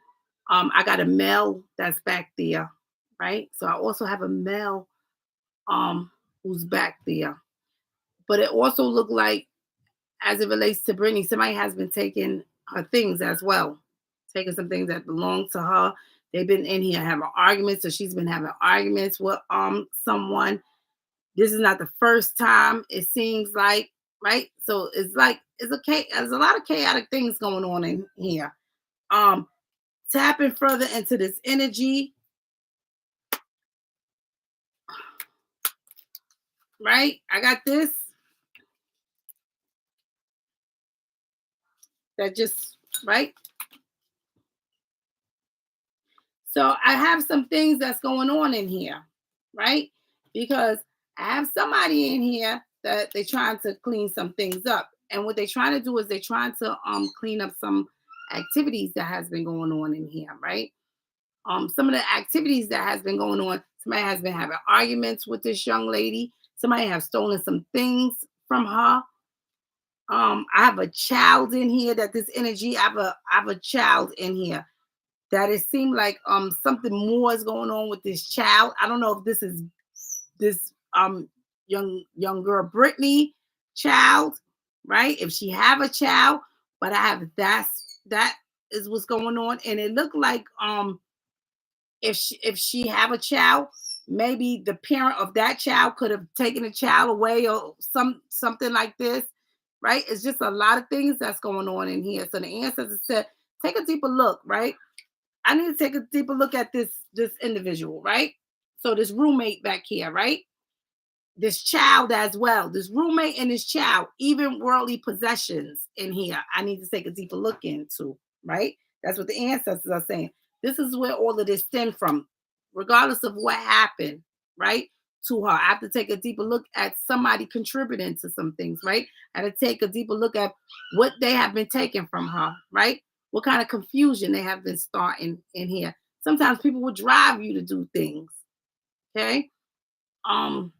I got a male that's back there, right? So I also have a male um who's back there. But it also looked like, as it relates to Brittany, somebody has been taking her things as well, taking some things that belong to her. They've been in here having arguments, so she's been having arguments with someone. This is not the first time, it seems like, right? So it's like it's okay. There's a lot of chaotic things going on in here. Um, Tapping further into this energy, right? I got this that just right. So I have some things that's going on in here, right? Because I have somebody in here that they're trying to clean some things up. And what they're trying to do is they're trying to clean up some activities that has been going on in here, right? Some of the activities that has been going on, somebody has been having arguments with this young lady. Somebody has stolen some things from her. I have a child in here that this energy, I have a child in here that it seemed like something more is going on with this child. I don't know if this is this young girl Brittany child, right? If she have a child, but I have that is what's going on. And it looked like if she have a child, maybe the parent of that child could have taken the child away or something like this, right? It's just a lot of things that's going on in here. So the ancestors said, take a deeper look, right? I need to take a deeper look at this individual, right? So this roommate back here, right? This child as well, this roommate and this child, even worldly possessions in here. I need to take a deeper look into, right? That's what the ancestors are saying. This is where all of this stemmed from, regardless of what happened, right? To her. I have to take a deeper look at somebody contributing to some things, right? I have to take a deeper look at what they have been taking from her, right? What kind of confusion they have been starting in here. Sometimes people will drive you to do things. Okay. Um,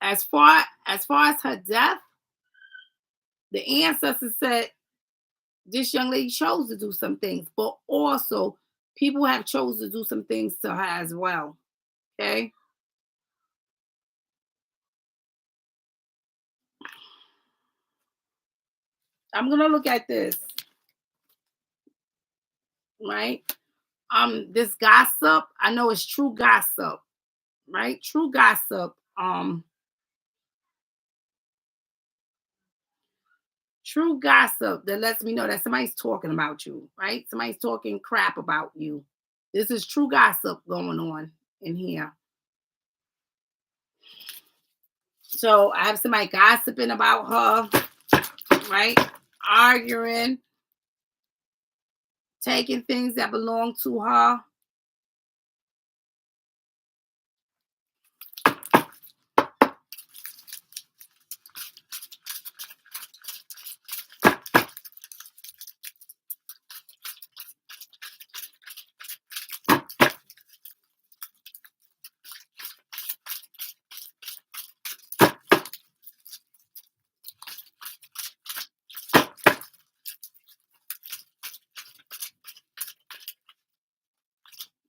as far as her death, the ancestors said this young lady chose to do some things, but also people have chose to do some things to her as well. Okay. I'm gonna look at this, right? This gossip, I know it's true gossip, right? True gossip. True gossip that lets me know that somebody's talking about you, right? Somebody's talking crap about you. This is true gossip going on in here. So I have somebody gossiping about her, right? Arguing, taking things that belong to her.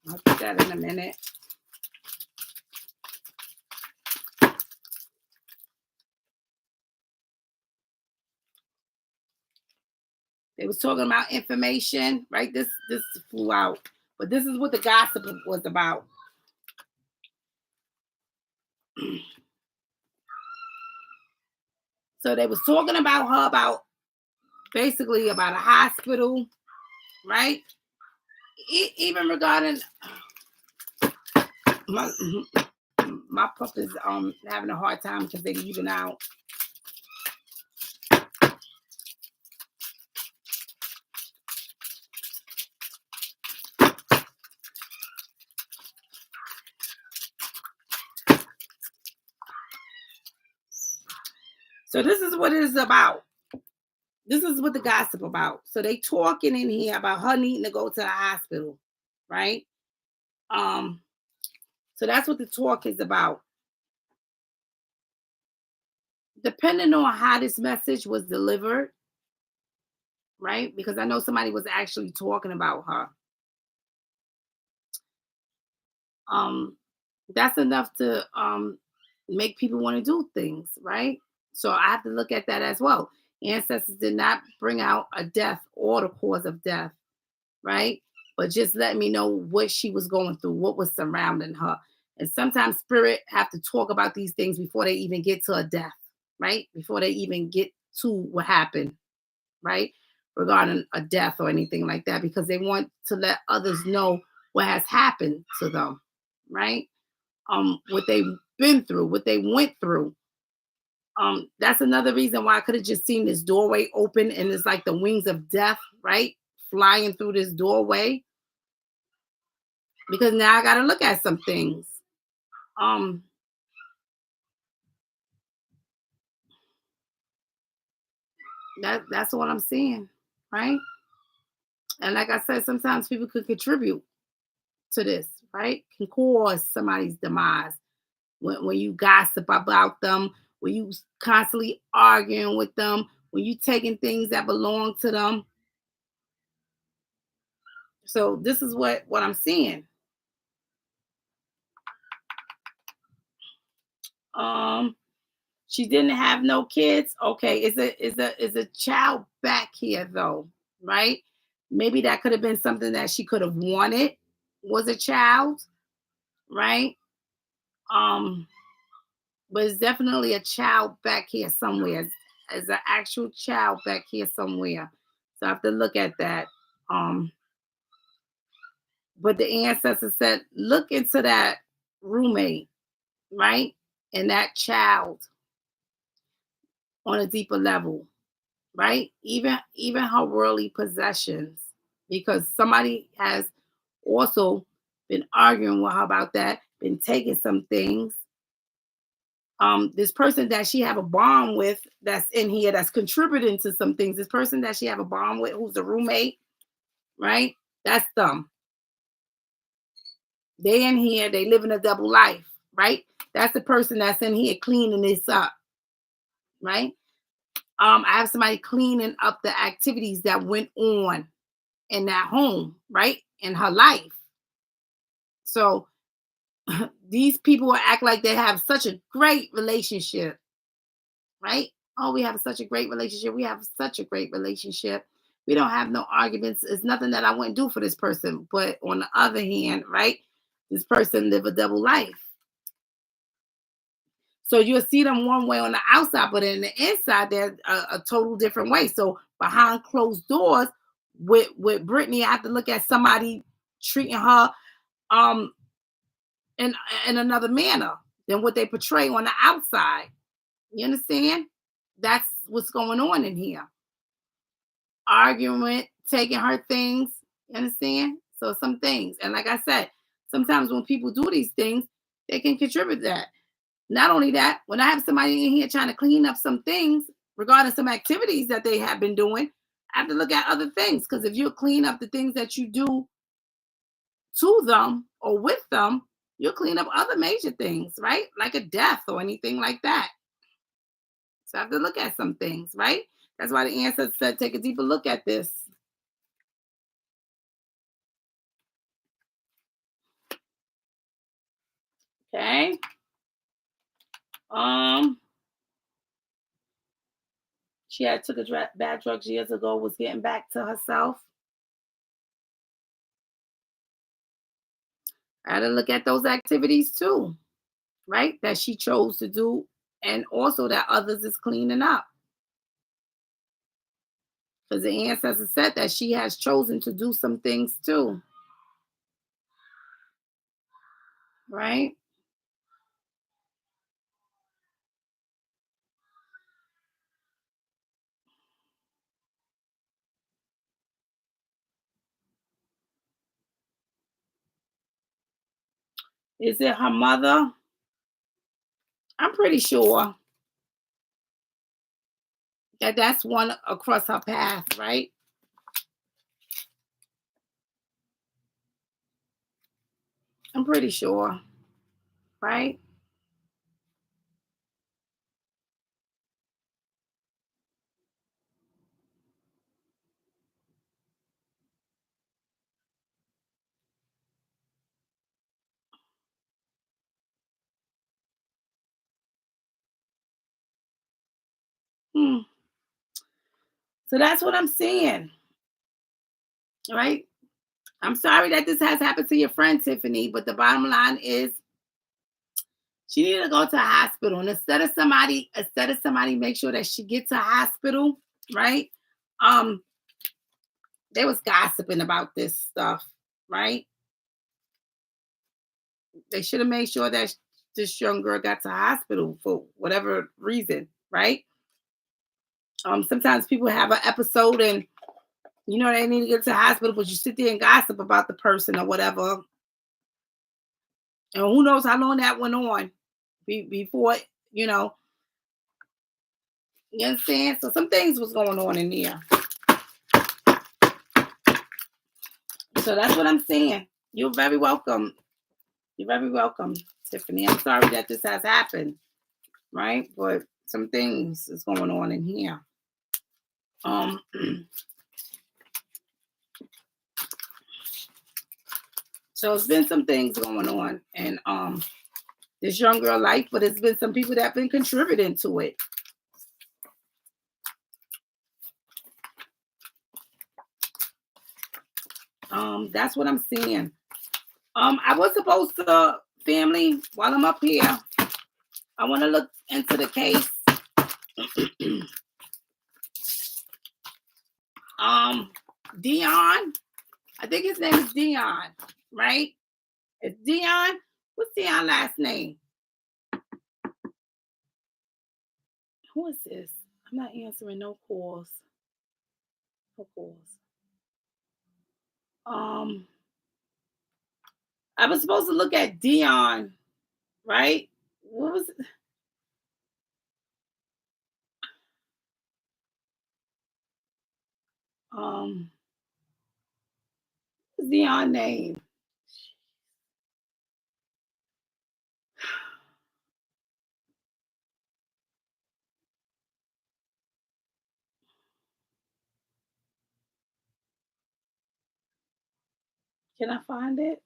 I'll put that in a minute. They was talking about information, right? This flew out, but this is what the gossip was about. So they was talking about her about basically about a hospital, right? Even regarding my my pup is having a hard time because they're leaving out. So this is what it is about. This is what the gossip about. So they talking in here about her needing to go to the hospital, right? Um, so that's what the talk is about. Depending on how this message was delivered, right? Because I know somebody was actually talking about her. Um, that's enough to make people want to do things, right? So I have to look at that as well. Ancestors did not bring out a death or the cause of death, right? But just let me know what she was going through, what was surrounding her. And sometimes spirit have to talk about these things before they even get to a death, right? Before they even get to what happened, right? Regarding a death or anything like that, because they want to let others know what has happened to them, right? What they've been through, what they went through. That's another reason why I could have just seen this doorway open and it's like the wings of death, right? Flying through this doorway. Because now I gotta look at some things. Um, that's what I'm seeing, right? And like I said, sometimes people could contribute to this, right? Can cause somebody's demise when you gossip about them, when you constantly arguing with them, when you taking things that belong to them. So this is what I'm seeing. Um, she didn't have no kids. Okay, is a child back here though, right? Maybe that could have been something that she could have wanted was a child, right? Um, but it's definitely a child back here somewhere. As an actual child back here somewhere. So I have to look at that. Um, but the ancestor said, look into that roommate, right? And that child on a deeper level, right? Even her worldly possessions, because somebody has also been arguing with her about that, been taking some things. This person that she have a bond with that's in here that's contributing to some things. This person that she have a bond with who's a roommate, right? That's them. They in here, they living a double life, right? That's the person that's in here cleaning this up, right? I have somebody cleaning up the activities that went on in that home, right? In her life. So these people act like they have such a great relationship, right? Oh, we have such a great relationship. We have such a great relationship. We don't have no arguments. It's nothing that I wouldn't do for this person. But on the other hand, right, this person live a double life. So you'll see them one way on the outside, but in the inside, they're a total different way. So behind closed doors, with Brittany, I have to look at somebody treating her um in in another manner than what they portray on the outside. You understand? That's what's going on in here. Arguing, taking her things. You understand? So some things, and like I said, sometimes when people do these things, they can contribute that. Not only that, when I have somebody in here trying to clean up some things regarding some activities that they have been doing, I have to look at other things. Because if you clean up the things that you do to them or with them, you'll clean up other major things, right? Like a death or anything like that. So I have to look at some things, right? That's why the ancestor said, take a deeper look at this. Okay. Um, she had took bad drugs years ago, was getting back to herself. I had to look at those activities too, right? That she chose to do, and also that others is cleaning up. Because the ancestor said that she has chosen to do some things too, right? Is it her mother? I'm pretty sure that that's one across her path, right? I'm pretty sure, right? Hmm. So that's what I'm seeing, right? I'm sorry that this has happened to your friend Tiffany, but the bottom line is she needed to go to a hospital. And instead of somebody make sure that she gets to a hospital, right? Um, they was gossiping about this stuff, right? They should have made sure that this young girl got to the hospital for whatever reason, right? Sometimes people have an episode and they need to get to the hospital, but you sit there and gossip about the person or whatever. And who knows how long that went on before, you know, you understand? So some things was going on in there. So that's what I'm saying. You're very welcome. You're very welcome, Tiffany. I'm sorry that this has happened, right? But some things is going on in here. Um, so it's been some things going on, and this young girl life, but it's been some people that have been contributing to it. That's what I'm seeing. I was supposed to, family, while I'm up here, I want to look into the case. Dion, I think his name is Dion, right? It's Dion. What's Dion's last name? Who is this? I'm not answering no calls. No calls. Um, I was supposed to look at Dion, right? What was it? What's Dion's name? Can I find it?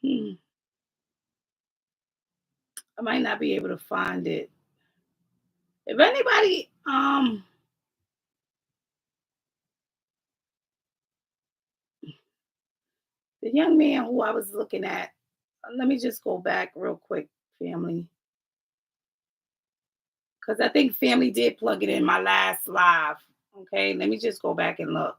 Hmm. I might not be able to find it. If anybody, the young man who I was looking at, let me just go back real quick, family, because I think family did plug it in my last live. Okay, let me just go back and look.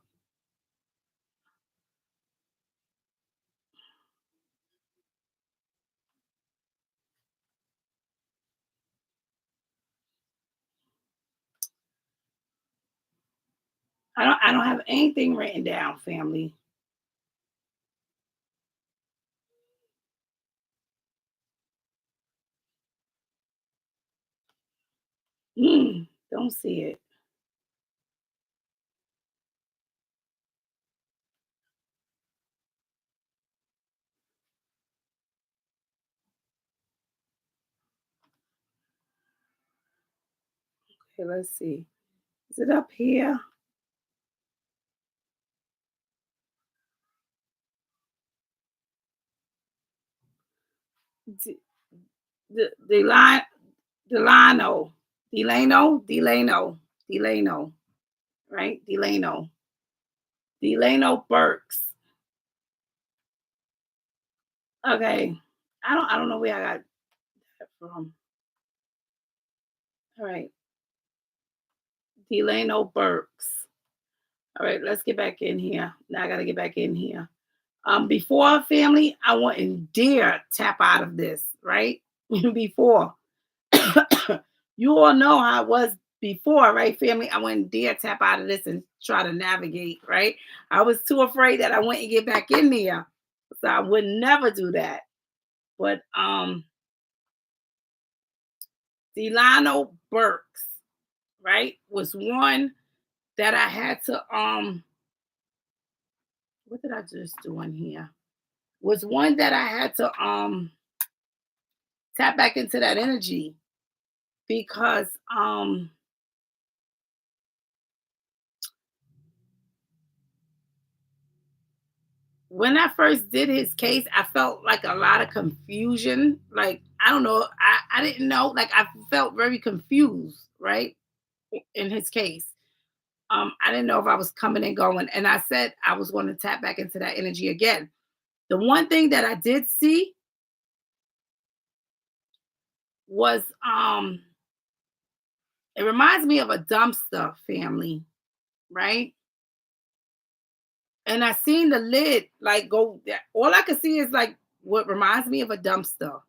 I don't have anything written down, family. Don't see it. Okay, let's see. Is it up here? D- Delano, Delano, Delano, right? Delano Burks. Okay, I don't know where I got. from. All right, Delano Burks. All right, let's get back in here. Now I got to get back in here. Before family, I wouldn't dare tap out of this, right? Before. You all know how I was before, right, family? I wouldn't dare tap out of this and try to navigate, right? I was too afraid that I wouldn't get back in there. So I would never do that. But Delano Burks, right, was one that I had to what did I just do in here? Was one that I had to tap back into that energy because when I first did his case, I felt like a lot of confusion. Like, I don't know, I didn't know, like I felt very confused, right? In his case. I didn't know if I was coming and going. And I said I was going to tap back into that energy again. The one thing that I did see was it reminds me of a dumpster family, right? And I seen the lid like go all I could see is like what reminds me of a dumpster.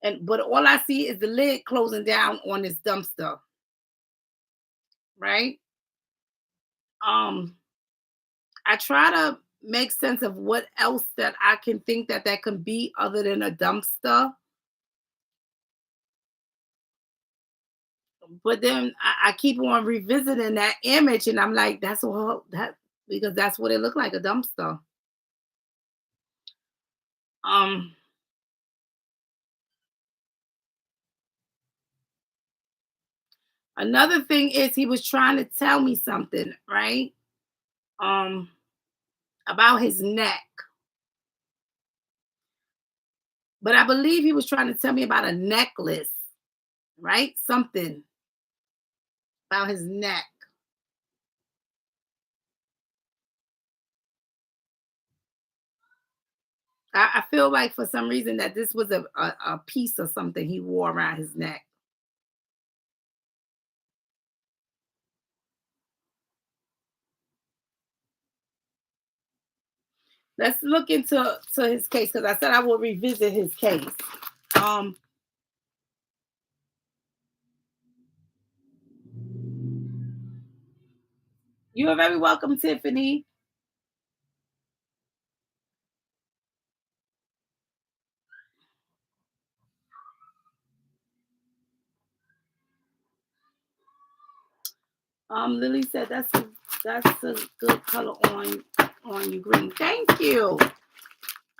And but all I see is the lid closing down on this dumpster, right? Um I try to make sense of what else that I can think that that can be other than a dumpster. But then I keep on revisiting that image, and I'm like, that's all that because that's what it looked like, a dumpster. Um, Another thing is he was trying to tell me something, right? Um, about his neck, but I believe he was trying to tell me about a necklace, right? Something about his neck. I feel like for some reason that this was a piece of something he wore around his neck. Let's look into his case because I said I will revisit his case. Um, you are very welcome, Tiffany. Lily said that's a good color on you, green. Thank you.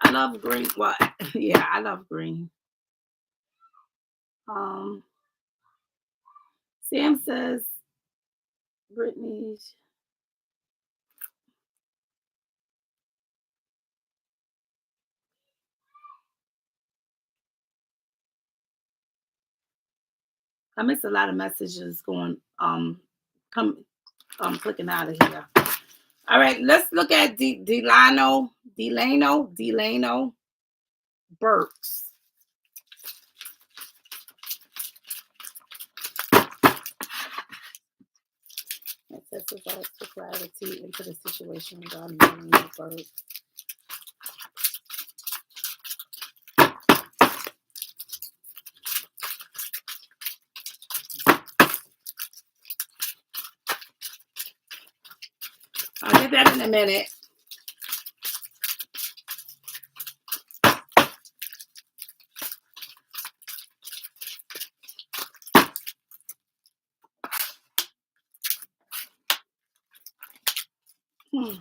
I love green. Well, yeah, I love green. Um, Sam says, Brittany, I missed a lot of messages going come clicking out of here. All right, let's look at Delano Burks. Ancestors ask for clarity into the situation regarding Delano Burks. I'll get that in a minute. Hmm.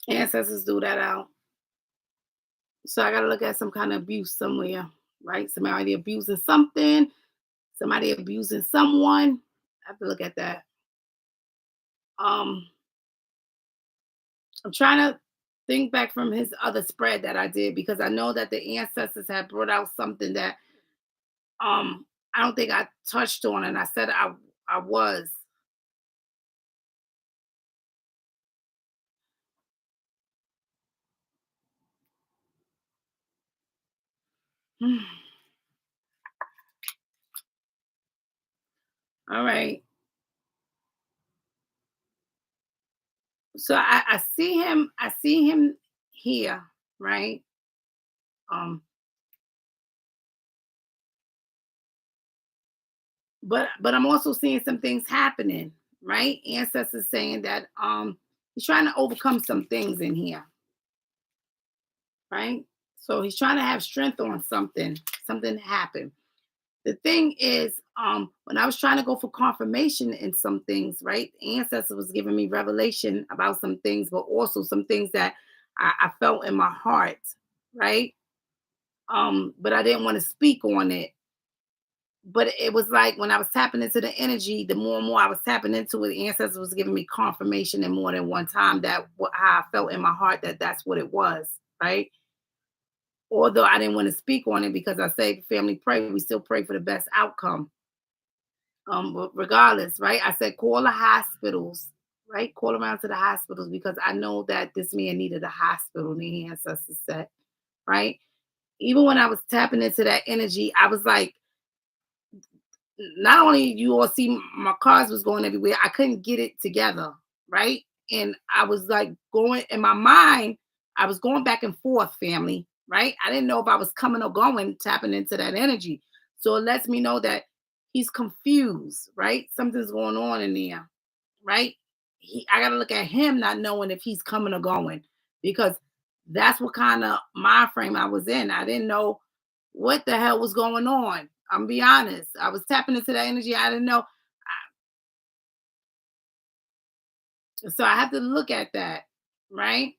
Ancestors do that out. So I gotta look at some kind of abuse somewhere, right? Somebody abusing something, somebody abusing someone. I have to look at that. Um, I'm trying to think back from his other spread that I did because I know that the ancestors had brought out something that I don't think I touched on, and I said I was. All right. So I see him. I see him here, right? Um, but I'm also seeing some things happening, right? Ancestors saying that he's trying to overcome some things in here, right? So he's trying to have strength on something. Something happened. The thing is, when I was trying to go for confirmation in some things, right? Ancestor was giving me revelation about some things, but also some things that I felt in my heart, right? But I didn't want to speak on it. But it was like when I was tapping into the energy, the more and more I was tapping into it, the ancestors was giving me confirmation in more than one time that what how I felt in my heart that that's what it was, right? Although I didn't want to speak on it because I say family pray, we still pray for the best outcome. But regardless, right? I said call the hospitals, right? Call around to the hospitals because I know that this man needed a hospital. The ancestors said, right? Even when I was tapping into that energy, I was like, not only you all see my cards was going everywhere, I couldn't get it together, right? And I was like going in my mind, I was going back and forth, family, right? I didn't know if I was coming or going, tapping into that energy. So it lets me know that he's confused, right? Something's going on in there, right? I gotta look at him not knowing if he's coming or going because that's what kind of mind frame I was in. I didn't know what the hell was going on. I'm be honest. I was tapping into that energy. I didn't know. So I have to look at that, right?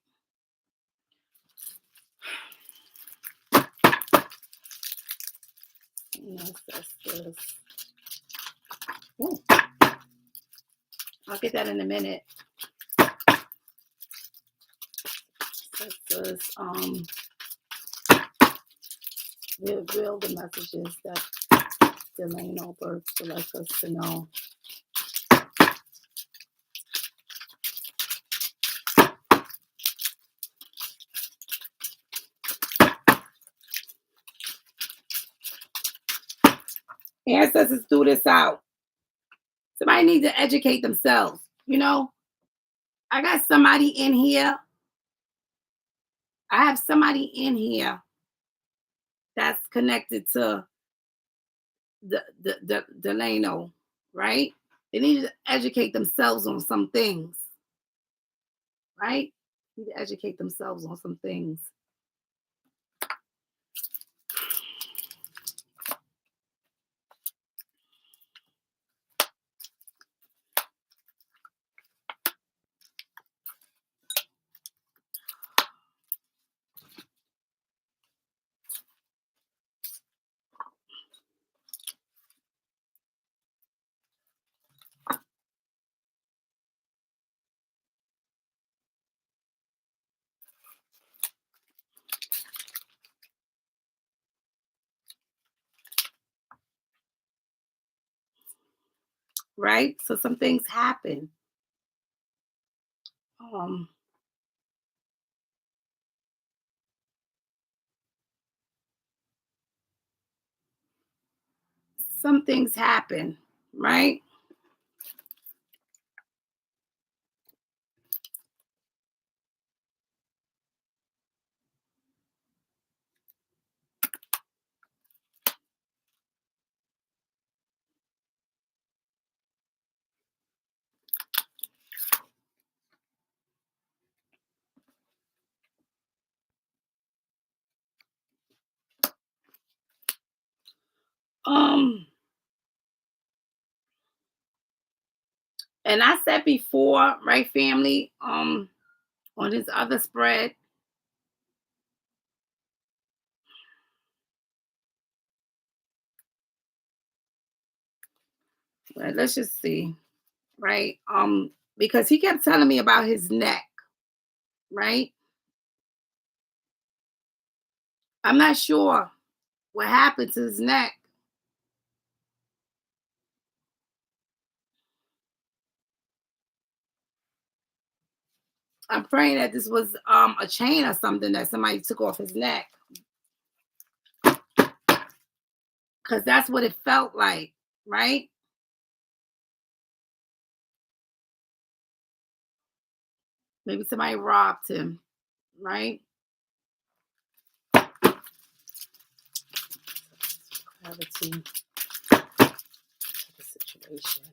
Ancestors. Ooh, I'll get that in a minute. Ancestors, reveal the messages that Delano Burks would like us to know. Ancestors, do this out. Somebody needs to educate themselves. You know, I got somebody in here. I have somebody in here that's connected to the Delano, right? They need to educate themselves on some things, right? They need to educate themselves on some things. Right? So some things happen. Um, some things happen, right? Um, and I said before, right, family, on his other spread, well, let's just see, right? Because he kept telling me about his neck, right? I'm not sure what happened to his neck. I'm praying that this was a chain or something that somebody took off his neck. because that's what it felt like, right? Maybe somebody robbed him, right? Gravity of the situation.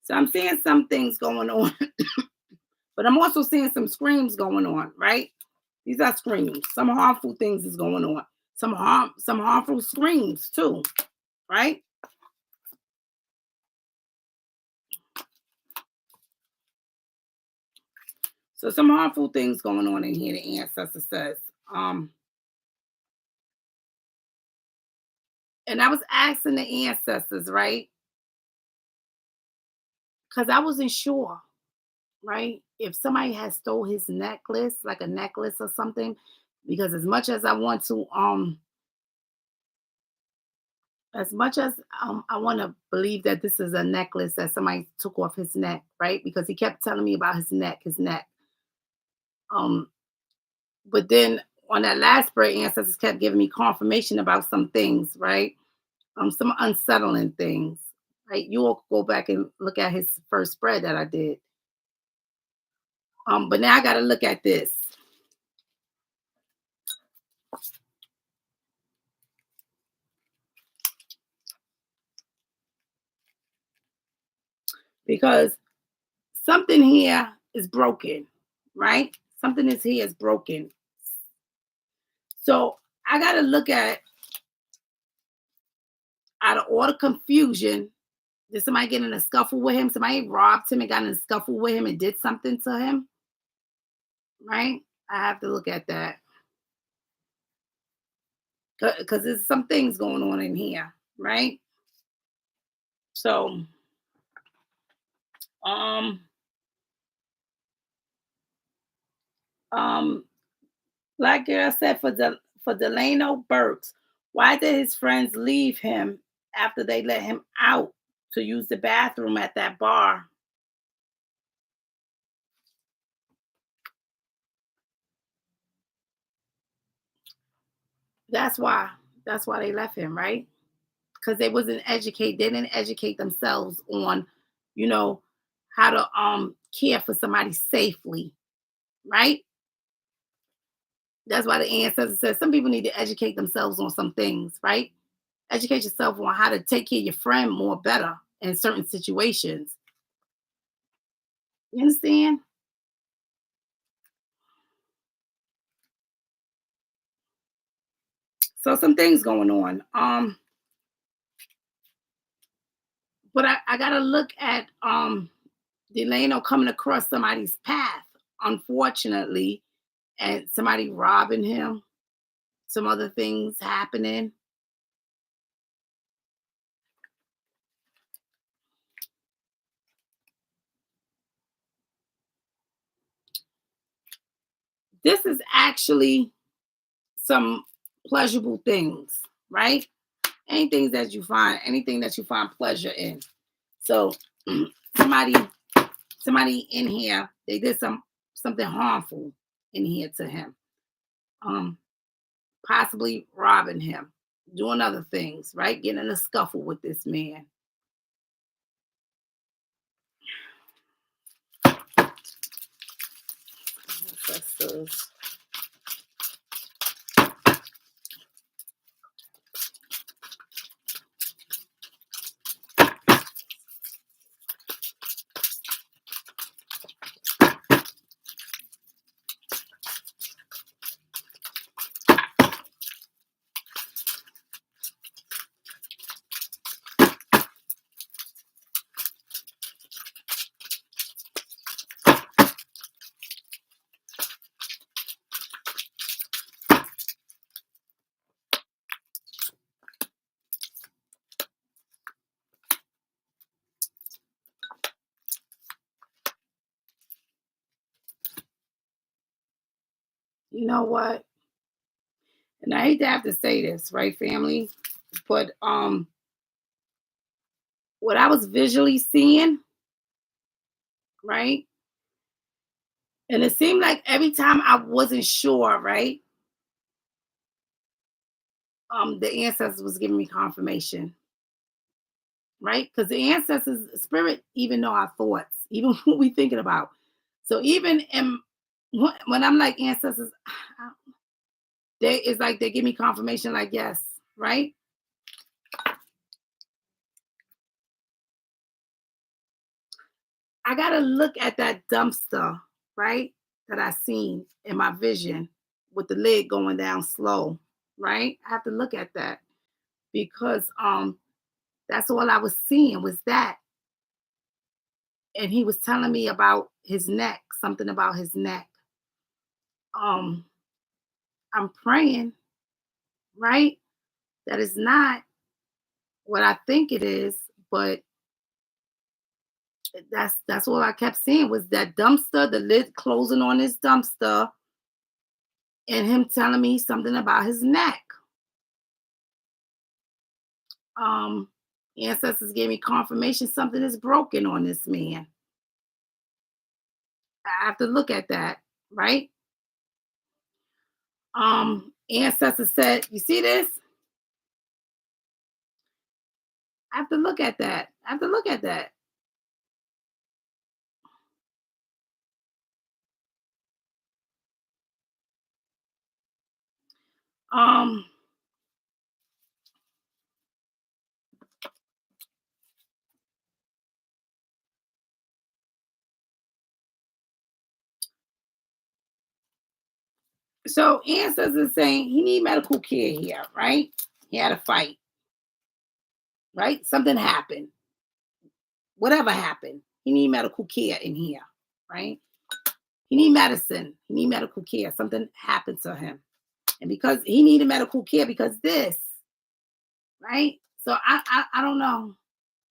So I'm seeing some things going on, but I'm also seeing some screams going on, right? These are screams. Some harmful things is going on. Some harmful screams too, right? So some harmful things going on in here, the ancestor says. And I was asking the ancestors, right? Because I wasn't sure, right? If somebody had stole his necklace, like a necklace or something, because as much as I want to believe that this is a necklace that somebody took off his neck, right? Because he kept telling me about his neck. Um, but then on that last spread, ancestors kept giving me confirmation about some things, right? Some unsettling things. Right? You all go back and look at his first spread that I did. But now I got to look at this because something here is broken, right? Something is here is broken. So I got to look at out of all the confusion. Did somebody get in a scuffle with him? Somebody robbed him and got in a scuffle with him and did something to him, right? I have to look at that because there's some things going on in here, right? So, um, um, Black girl said for Delano Burks, why did his friends leave him after they let him out to use the bathroom at that bar? That's why. That's why they left him, right? Because they wasn't educated. They didn't educate themselves on, you know, how to care for somebody safely, right? That's why the ancestor says some people need to educate themselves on some things, right? Educate yourself on how to take care of your friend more better in certain situations. You understand? So some things going on. But I gotta look at Delano coming across somebody's path, unfortunately, and somebody robbing him, some other things happening. This is actually some pleasurable things, right? Anything anything that you find pleasure in. So somebody somebody in here, they did something harmful in here to him. Um, Possibly robbing him, doing other things, right? Getting in a scuffle with this man. Ancestors. know what? And I hate to have to say this, right, family? But what I was visually seeing, right? And it seemed like every time I wasn't sure, right? The ancestors was giving me confirmation, right? Because the ancestors spirit even know our thoughts, even what we thinking about. So even in when I'm like ancestors, they it's like they give me confirmation, like yes, right? I gotta look at that dumpster, right? That I seen in my vision with the lid going down slow, right? I have to look at that because that's all I was seeing was that. And he was telling me about his neck, something about his neck. Um, I'm praying, right? That is not what I think it is, but that's all I kept seeing was that dumpster, the lid closing on his dumpster, and him telling me something about his neck. Um, Ancestors gave me confirmation something is broken on this man. I have to look at that, right? Ancestors said, "You see this? I have to look at that. I have to look at that." Um, so ancestors saying he need medical care here, right? He had a fight, right? Something happened. Whatever happened, he need medical care in here, right? He need medicine. He need medical care. Something happened to him, and because he needed medical care because this, right? So I don't know,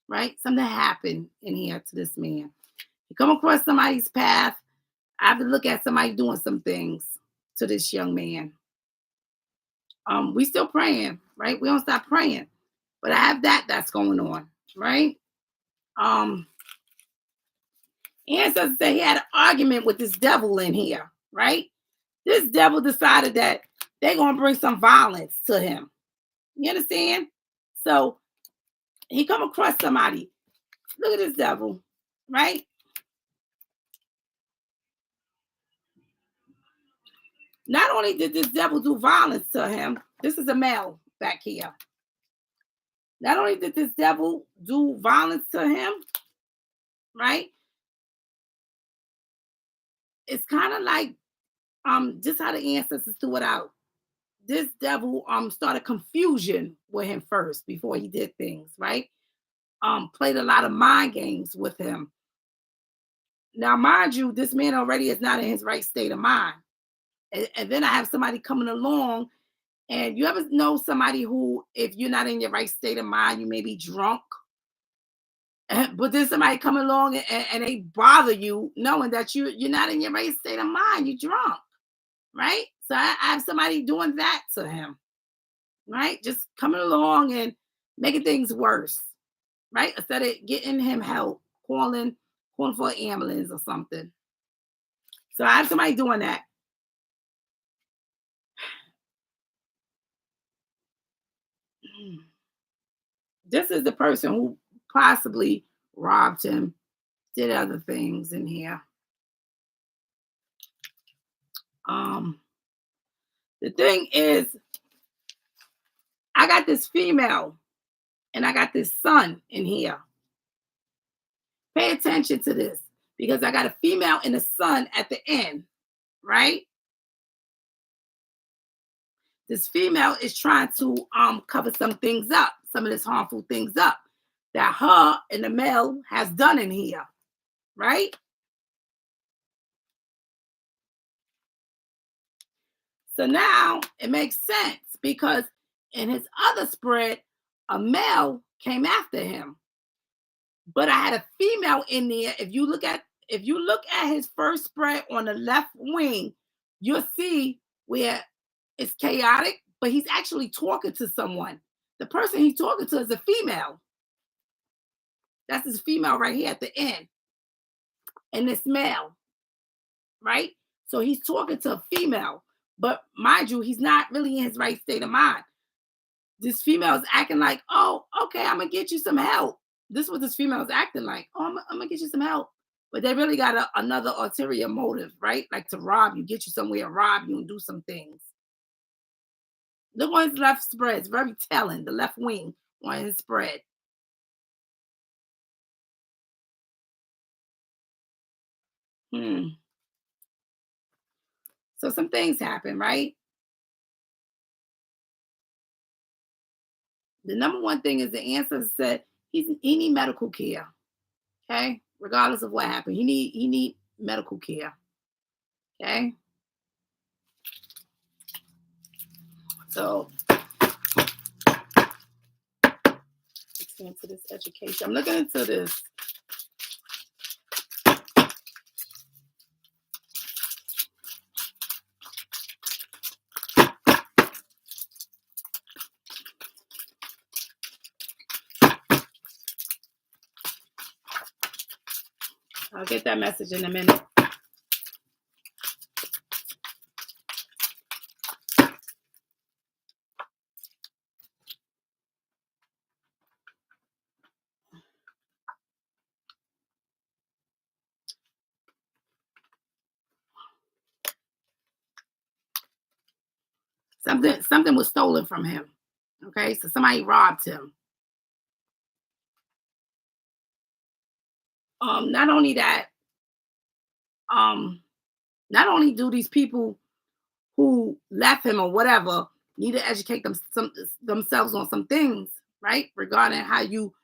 right? Something happened in here to this man. You come across somebody's path. I have to look at somebody doing some things to this young man. We still praying, right? We don't stop praying, but I have that's going on, right? Um, Ancestors say he had an argument with this devil in here, right? This devil decided that they're gonna bring some violence to him. You understand? So he come across somebody. Look at this devil, right? Not only did this devil do violence to him, this is a male back here. Not only did this devil do violence to him, right? It's kind of like just how the ancestors threw it out. This devil started confusion with him first before he did things, right? Played a lot of mind games with him. Now, mind you, this man already is not in his right state of mind. And then I have somebody coming along, and you ever know somebody who, if you're not in your right state of mind, you may be drunk, but then somebody come along and they bother you, knowing that you're not in your right state of mind, you're drunk, right? So I have somebody doing that to him, right? Just coming along and making things worse, right? Instead of getting him help, calling for an ambulance or something. So I have somebody doing that. This is the person who possibly robbed him, did other things in here. Um, the thing is, I got this female and I got this son in here. Pay attention to this because I got a female and a son at the end, right? This female is trying to cover some things up, some of this harmful things up that her and the male has done in here, right? So now it makes sense because in his other spread, a male came after him. But I had a female in there. If you look at his first spread on the left wing, you'll see where it's chaotic, but he's actually talking to someone. The person he's talking to is a female. That's his female right here at the end. And this male, right? So he's talking to a female. But mind you, he's not really in his right state of mind. This female is acting like, oh, okay, I'm gonna get you some help. This is what this female is acting like. Oh, I'm gonna get you some help. But they really got another ulterior motive, right? Like to rob you, get you somewhere, rob you, and do some things. Look on his left spread. It's very telling. The left wing on his spread. Hmm. So some things happen, right? The number one thing is the ancestor said he need medical care. Okay, regardless of what happened, he need medical care. Okay, so into this education. I'm looking into this. I'll get that message in a minute. Something was stolen from him. Okay, so somebody robbed him. Not only that, not only do these people who left him or whatever need to educate themselves on some things, right? Regarding how you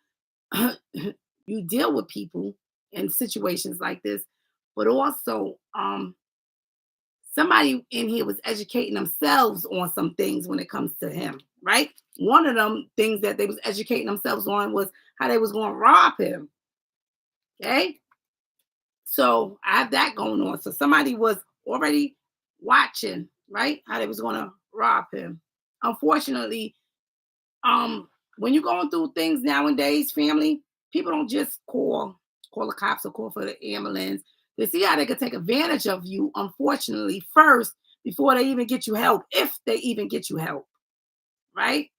you deal with people in situations like this, but also somebody in here was educating themselves on some things when it comes to him, right? One of them things that they was educating themselves on was how they was going to rob him. Okay. So I have that going on. So somebody was already watching, right? How they was going to rob him. Unfortunately, when you're going through things nowadays, family, people don't just call the cops or call for the ambulance. They see how they could take advantage of you, unfortunately, first before they even get you help, if they even get you help, right?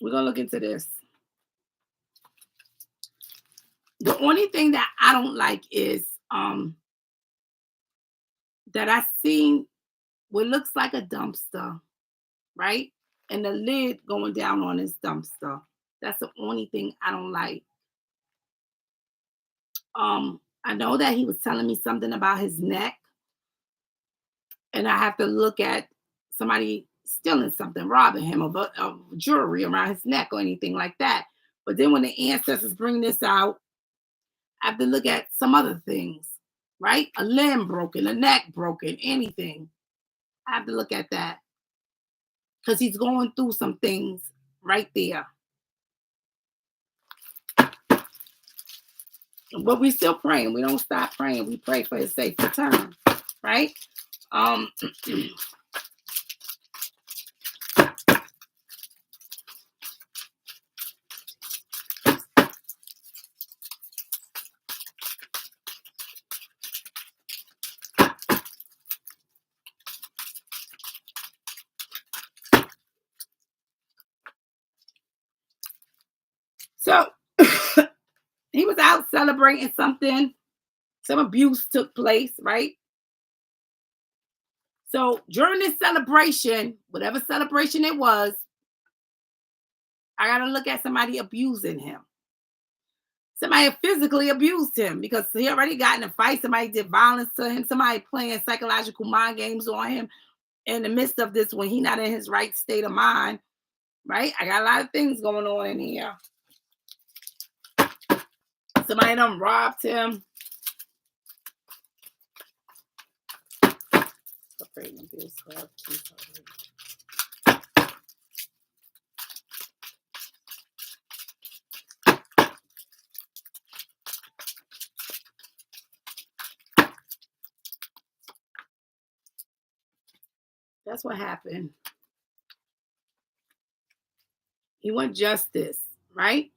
We're gonna look into this. The only thing that I don't like is that I seen what looks like a dumpster, right? And the lid going down on this dumpster. That's the only thing I don't like. I know that he was telling me something about his neck, and I have to look at somebody stealing something, robbing him of jewelry around his neck or anything like that. But then when the ancestors bring this out, I have to look at some other things, right? A limb broken, a neck broken, anything. I have to look at that because he's going through some things right there. But we still praying. We don't stop praying. We pray for his safe return, right? Um, so he was out celebrating something. Some abuse took place, right? So during this celebration, whatever celebration it was, I got to look at somebody abusing him. Somebody physically abused him because he already got in a fight. Somebody did violence to him. Somebody playing psychological mind games on him in the midst of this when he's not in his right state of mind, right? I got a lot of things going on in here. Somebody done robbed him. That's what happened. He want justice, right?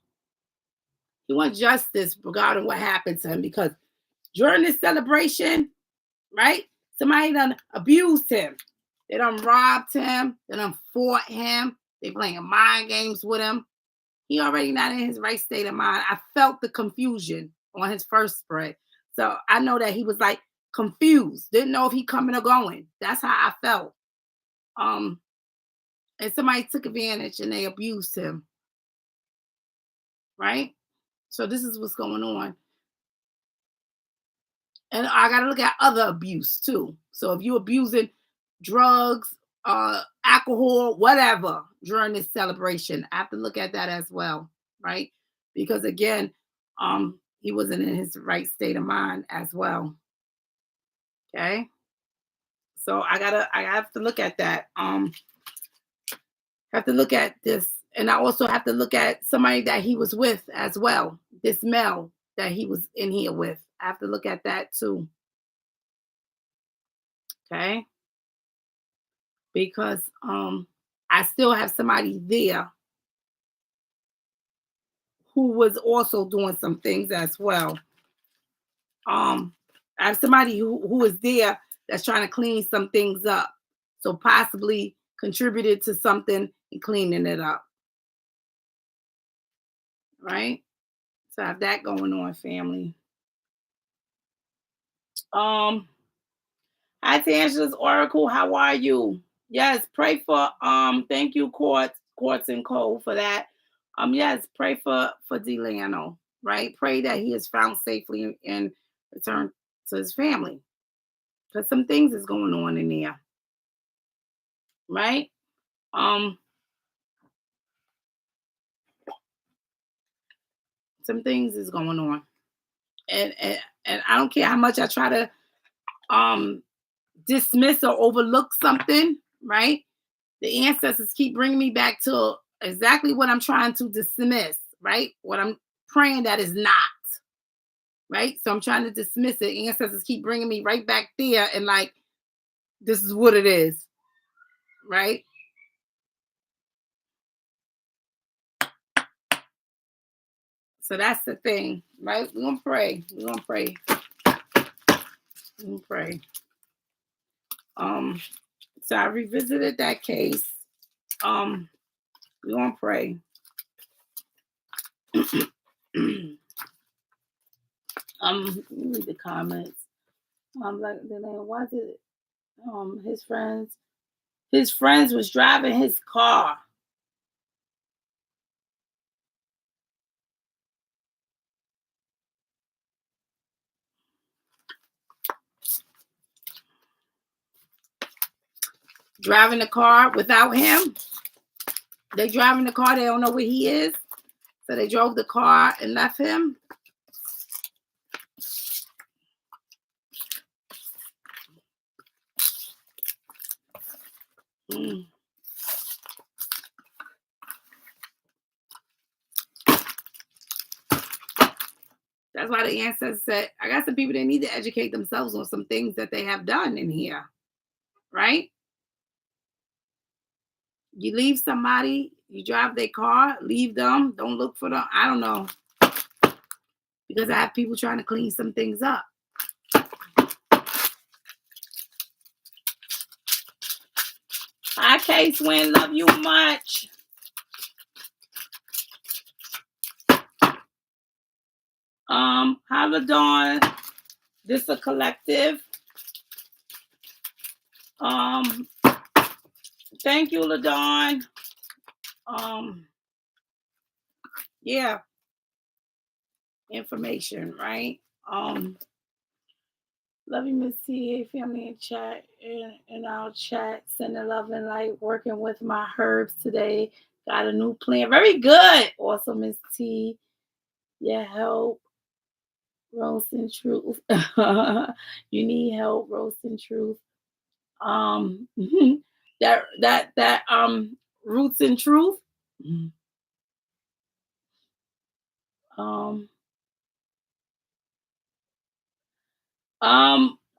He want justice regarding what happened to him because during this celebration, right? Somebody done abused him. They done robbed him. They done fought him. They playing mind games with him. He already not in his right state of mind. I felt the confusion on his first spread. So I know that he was like confused, didn't know if he coming or going. That's how I felt. Um, and somebody took advantage and they abused him, right? So this is what's going on. And I gotta look at other abuse too. So if you abusing drugs, alcohol, whatever during this celebration, I have to look at that as well, right? Because again, he wasn't in his right state of mind as well. Okay. So I have to look at that. Have to look at this, and I also have to look at somebody that he was with as well. This male that he was in here with. I have to look at that too. Okay. Because I still have somebody there who was also doing some things as well. I have somebody who is there that's trying to clean some things up. So possibly contributed to something and cleaning it up. Right? So I have that going on, family. Um, Hi to Angela's Oracle. How are you? Yes, pray for thank you, Quartz and Cole for that. Yes, pray for Delano, right? Pray that he is found safely and returned to his family. Because some things is going on in there, right? Um, some things is going on. And I don't care how much I try to um dismiss or overlook something, right? The ancestors keep bringing me back to exactly what I'm trying to dismiss, right? What I'm praying that is not, right? So I'm trying to dismiss it. Ancestors keep bringing me right back there and like, this is what it is, right? So that's the thing, right? We're going to pray. We're going to pray. We're going to pray. So I revisited that case. We're going to pray. Let me read the comments. Like, why did his friends was driving his car. Driving the car without him. They driving the car, they don't know where he is. So they drove the car and left him. Mm. That's why the ancestors said, I got some people that need to educate themselves on some things that they have done in here, right? You leave somebody, you drive their car, leave them, don't look for them. I don't know. Because I have people trying to clean some things up. Hi, K-Swin, love you much. Hi, LaDawn. This a collective. Thank you, LaDawn. Yeah. Information, right? Love you, Miss T. Hey, family in chat in our chat. Sending love and light. Working with my herbs today. Got a new plan. Very good. Also, Miss T. Yeah, help. Roasting truth. You need help roasting truth. That roots in truth. Um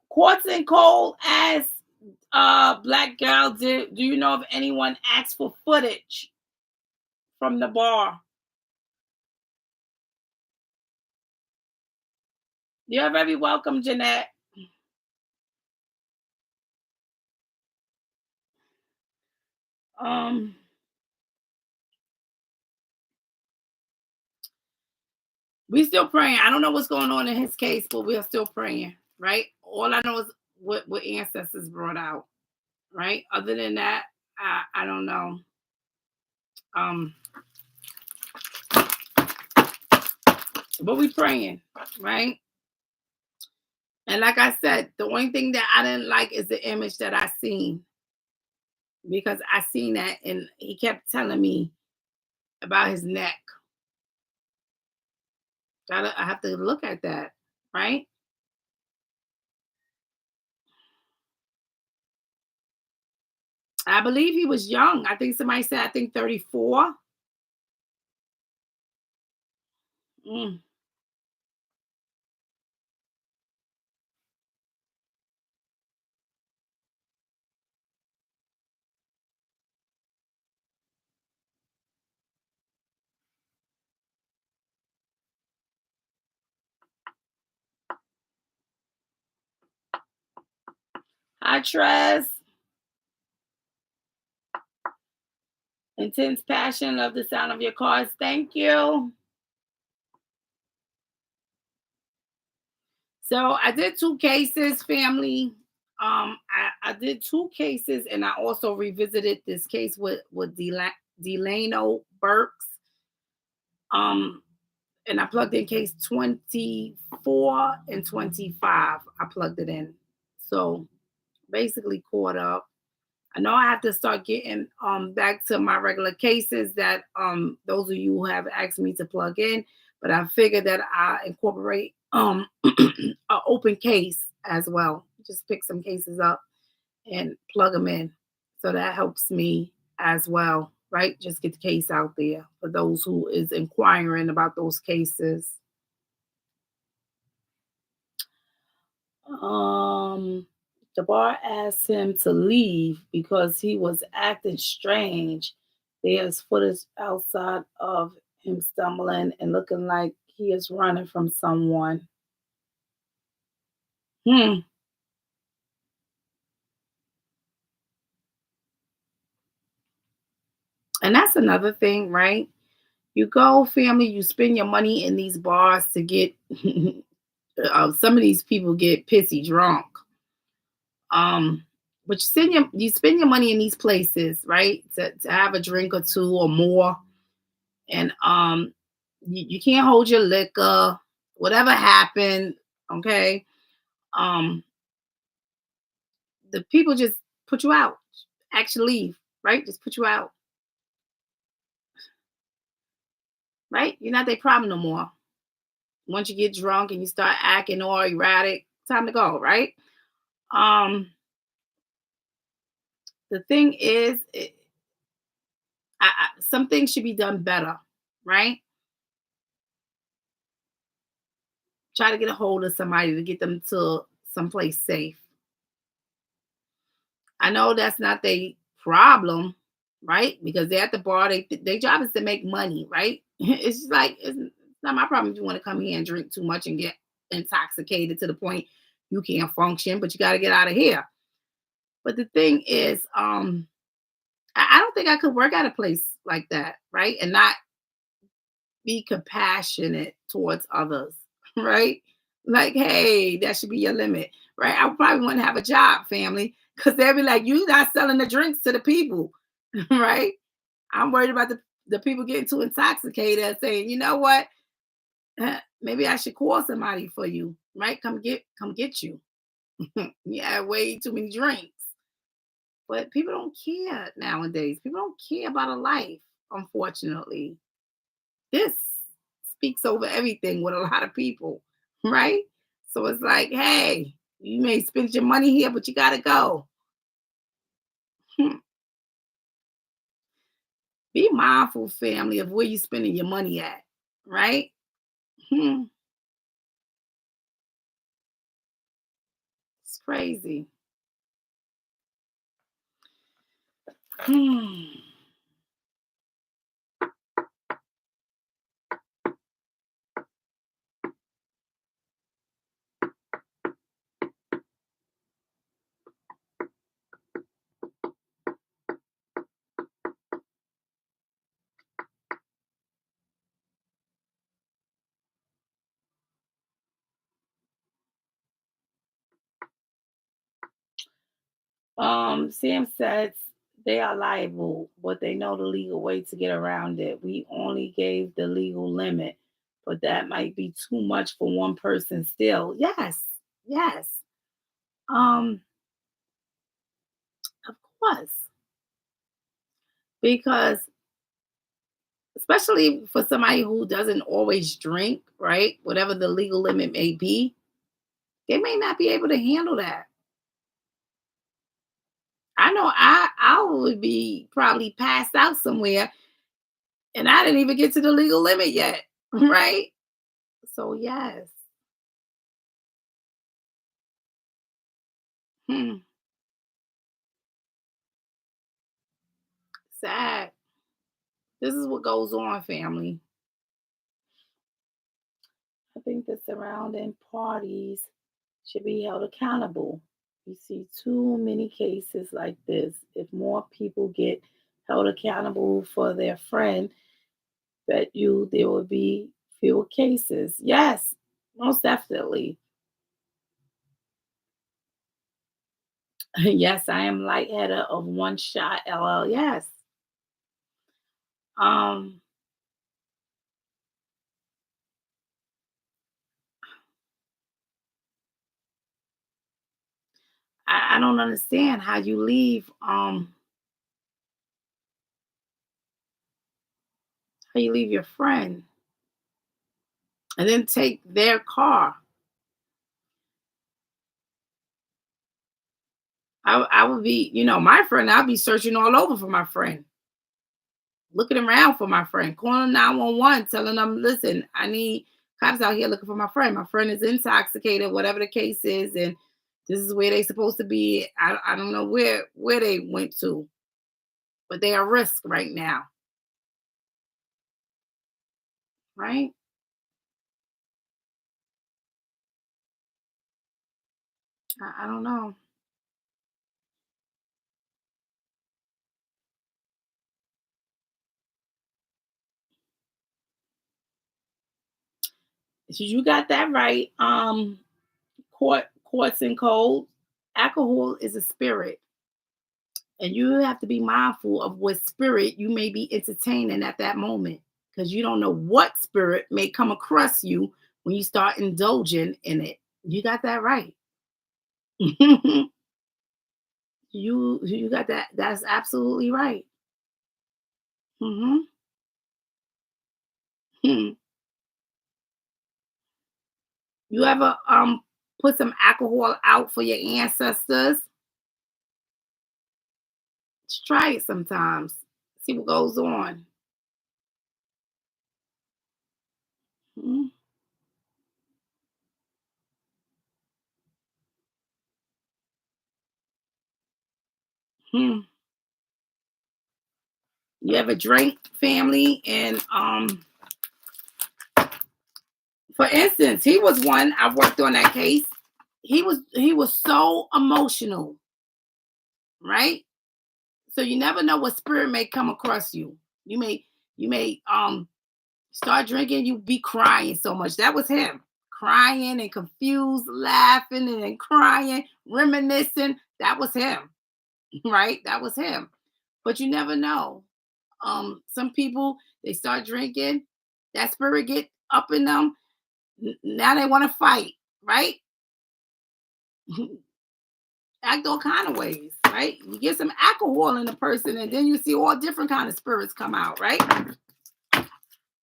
Quartz and Cole asked Black girl, do you know if anyone asked for footage from the bar? You're very welcome, Jeanette. Um, we still praying. I don't know what's going on in his case, but we are still praying, right? All I know is what ancestors brought out, right? Other than that, I don't know. Um, but we praying, right? And like I said, the only thing that I didn't like is the image that I seen because I seen that and he kept telling me about his neck. I have to look at that, right? I believe he was young. I think somebody said I think 34. Mm. Hi, Trez. Intense passion. Love the sound of your cards. Thank you. So I did two cases, family. I did two cases, and I also revisited this case with Delano Burks. Um, and I plugged in case 24 and 25. I plugged it in. So basically caught up. I know I have to start getting back to my regular cases that those of you who have asked me to plug in, but I figured that I incorporate an open case as well. Just pick some cases up and plug them in. So that helps me as well, right? Just get the case out there for those who is inquiring about those cases. Um, the bar asked him to leave because he was acting strange. There's footage outside of him stumbling and looking like he is running from someone. Hmm. And that's another thing, right? You go, family, you spend your money in these bars to get some of these people get pissy drunk. But you spend your money in these places, right? To have a drink or two or more. And you can't hold your liquor, whatever happened, okay? Um, the people just put you out, actually leave, right? Just put you out, right? You're not their problem no more. Once you get drunk and you start acting all erratic, time to go, right? Um, the thing is, some things should be done better, right? Try to get a hold of somebody to get them to someplace safe. I know that's not their problem, right? Because they're at the bar, their job is to make money, right? It's just like it's not my problem if you want to come here and drink too much and get intoxicated to the point you can't function, but you got to get out of here. But the thing is, I don't think I could work at a place like that, right? And not be compassionate towards others, right? Like, hey, that should be your limit, right? I probably wouldn't have a job, family, because they'd be like, you not selling the drinks to the people, right? I'm worried about the people getting too intoxicated and saying, you know what? Maybe I should call somebody for you, right? Come get you. Yeah, way too many drinks. But people don't care nowadays. People don't care about a life, unfortunately. This speaks over everything with a lot of people, right? So it's like, hey, you may spend your money here, but you gotta go. Hmm. Be mindful, family, of where you're spending your money at, right? Hmm. It's crazy. Hmm. Sam says they are liable, but they know the legal way to get around it. We only gave the legal limit, but that might be too much for one person still. Yes, yes. Um, of course. Because especially for somebody who doesn't always drink, right? Whatever the legal limit may be, they may not be able to handle that. I know I would be probably passed out somewhere and I didn't even get to the legal limit yet, right? So yes. Hmm, sad. This is what goes on, family. I think the surrounding parties should be held accountable. We see too many cases like this. If more people get held accountable for their friend, bet you there will be fewer cases. Yes, most definitely. Yes, I am lightheaded of one shot. LL. Yes. Um, I don't understand how you leave. How you leave your friend and then take their car. I would be, my friend. I'd be searching all over for my friend, looking around for my friend, calling 911, telling them, listen, I need cops out here looking for my friend. My friend is intoxicated, whatever the case is, and this is where they supposed to be. I don't know where they went to, but they are at risk right now, right? I don't know. So you got that right. Courts and codes. Alcohol is a spirit, and you have to be mindful of what spirit you may be entertaining at that moment, because you don't know what spirit may come across you when you start indulging in it. You got that right. You got that. That's absolutely right. Hmm. You ever put some alcohol out for your ancestors? Just try it sometimes. See what goes on. Mhm. Hmm. You ever drink, family? And for instance, he was one I worked on that case. He was so emotional, right? So you never know what spirit may come across you. You may start drinking, you be crying so much. That was him. Crying and confused, laughing and then crying, reminiscing. That was him, right? That was him. But you never know. Some people, they start drinking, that spirit get up in them. Now they want to fight, right? Act all kind of ways, right? You get some alcohol in a person, and then you see all different kind of spirits come out, right?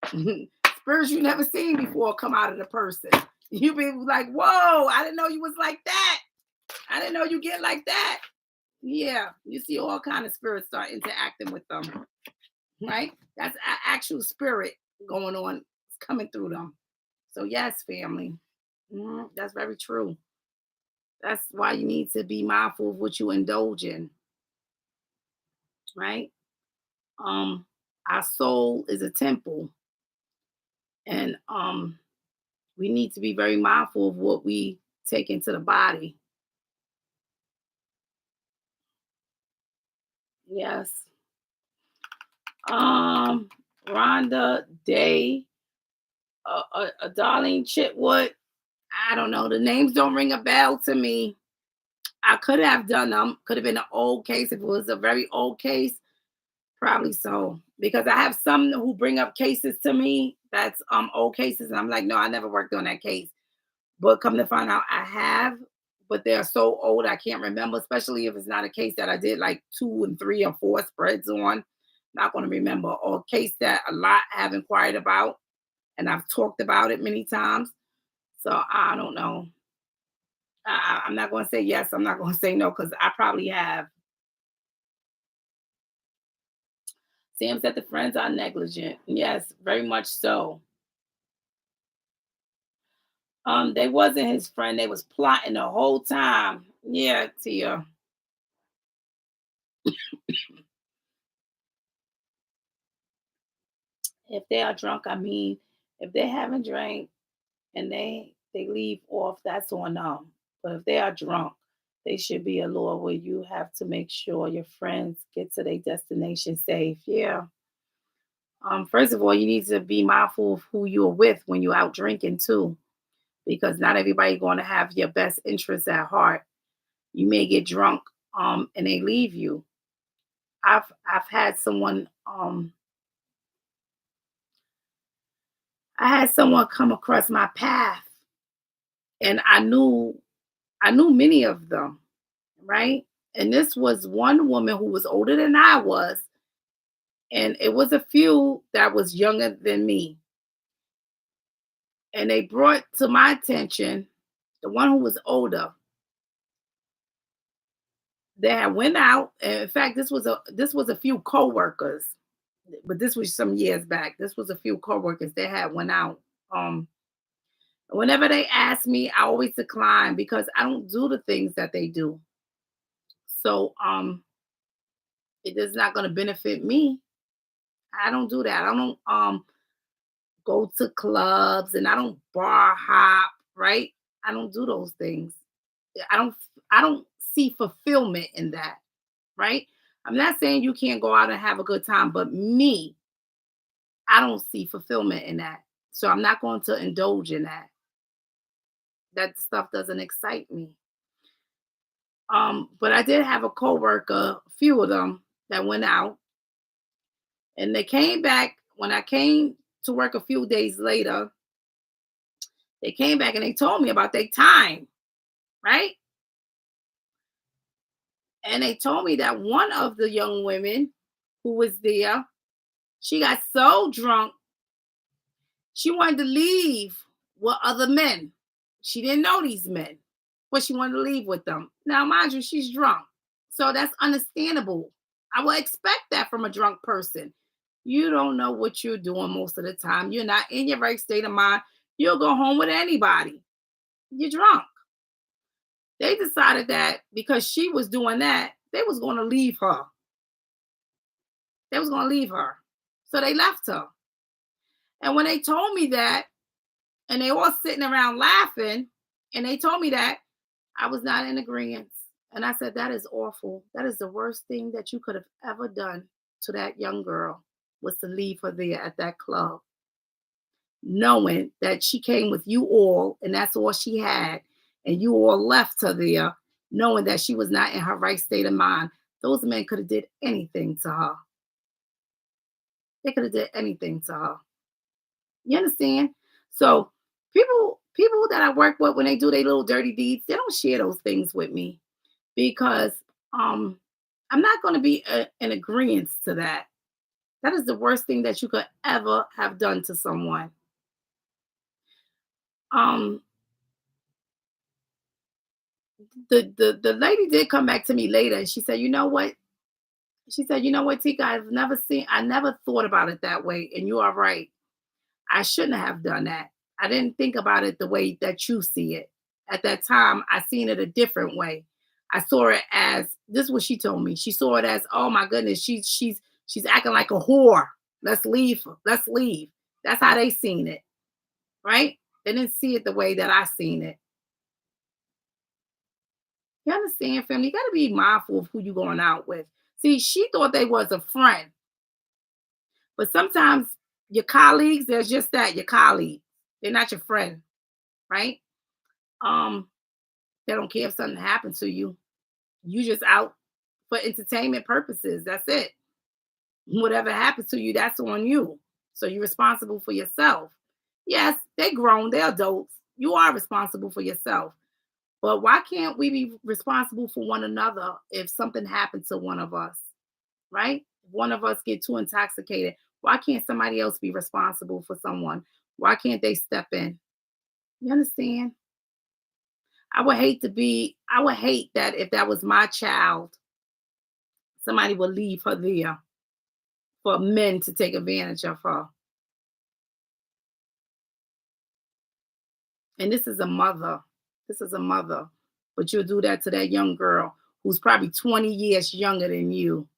Spirits you never seen before come out of the person. You be like, "Whoa! I didn't know you was like that. I didn't know you get like that." Yeah, you see all kind of spirits start interacting with them, right? That's actual spirit going on, coming through them. So yes, family, that's very true. That's why you need to be mindful of what you indulge in. right? Um, our soul is a temple, and we need to be very mindful of what we take into the body. Yes. Um, Rhonda Day, Darlene Chitwood. I don't know. The names don't ring a bell to me. I could have done them. Could have been an old case. If it was a very old case, probably so. Because I have some who bring up cases to me that's old cases, and I'm like, no, I never worked on that case. But come to find out, I have. But they're so old, I can't remember. Especially if it's not a case that I did like 2 and 3 or 4 spreads on. Not going to remember. Or a case that a lot have inquired about, and I've talked about it many times. So I don't know. I'm not going to say yes. I'm not going to say no because I probably have. Sam said the friends are negligent. Yes, very much so. They wasn't his friend. They was plotting the whole time. Yeah, Tia. If they are drunk, I mean, if they haven't drank and they leave off, that's on them. But if they are drunk, they should be a law where you have to make sure your friends get to their destination safe. Yeah. First of all, you need to be mindful of who you're with when you're out drinking too, because not everybody going to have your best interests at heart. You may get drunk, and they leave you. I've had someone I had someone come across my path, and I knew many of them, right? And this was one woman who was older than I was, and it was a few that was younger than me. And they brought to my attention the one who was older. They had went out, and in fact, this was a few co-workers, but this was some years back. This was a few co-workers they had went out. Whenever they ask me, I always decline because I don't do the things that they do. So it is not going to benefit me. I don't do that. I don't go to clubs and I don't bar hop, right? I don't do those things. I don't I don't see fulfillment in that, right? I'm not saying you can't go out and have a good time, but me, I don't see fulfillment in that. So I'm not going to indulge in that. That stuff doesn't excite me. But I did have a coworker, a few of them that went out and they came back when I came to work a few days later. They came back and they told me about their time, right? And they told me that one of the young women who was there, she got so drunk, she wanted to leave with other men. She didn't know these men, but she wanted to leave with them. Now, mind you, she's drunk. So that's understandable. I would expect that from a drunk person. You don't know what you're doing most of the time. You're not in your right state of mind. You'll go home with anybody. You're drunk. They decided that because she was doing that, they was going to leave her. They was going to leave her. So they left her. And when they told me that, and they all sitting around laughing, and they told me that, I was not in agreement. And I said, that is awful. That is the worst thing that you could have ever done to that young girl was to leave her there at that club, knowing that she came with you all and that's all she had. And you all left her there, knowing that she was not in her right state of mind. Those men could have did anything to her. They could have did anything to her. You understand? So people that I work with when they do their little dirty deeds, they don't share those things with me because um I'm not going to be in agreement to that. That is the worst thing that you could ever have done to someone. Um the lady did come back to me later and she said, "You know what?" She said, "You know what, Tika, I never thought about it that way and you are right. I shouldn't have done that. I didn't think about it the way that you see it. At that time, I seen it a different way. I saw it as, this is what she told me. She saw it as, oh my goodness, she's acting like a whore. Let's leave her. Let's leave. That's how they seen it, right? They didn't see it the way that I seen it. You understand, family? You got to be mindful of who you're going out with. See, she thought they was a friend, but sometimes your colleagues, they're just that, your colleagues. They're not your friend, right? Um, they don't care if something happened to you. You just out for entertainment purposes. That's it. Whatever happens to you, that's on you. So you're responsible for yourself. Yes, they grown, they're adults. You are responsible for yourself. But why can't we be responsible for one another if something happens to one of us, right? If one of us get too intoxicated, why can't somebody else be responsible for someone? Why can't they step in? You understand? I would hate that if that was my child, somebody would leave her there for men to take advantage of her. And this is a mother. This is a mother. But you'll do that to that young girl who's probably 20 years younger than you.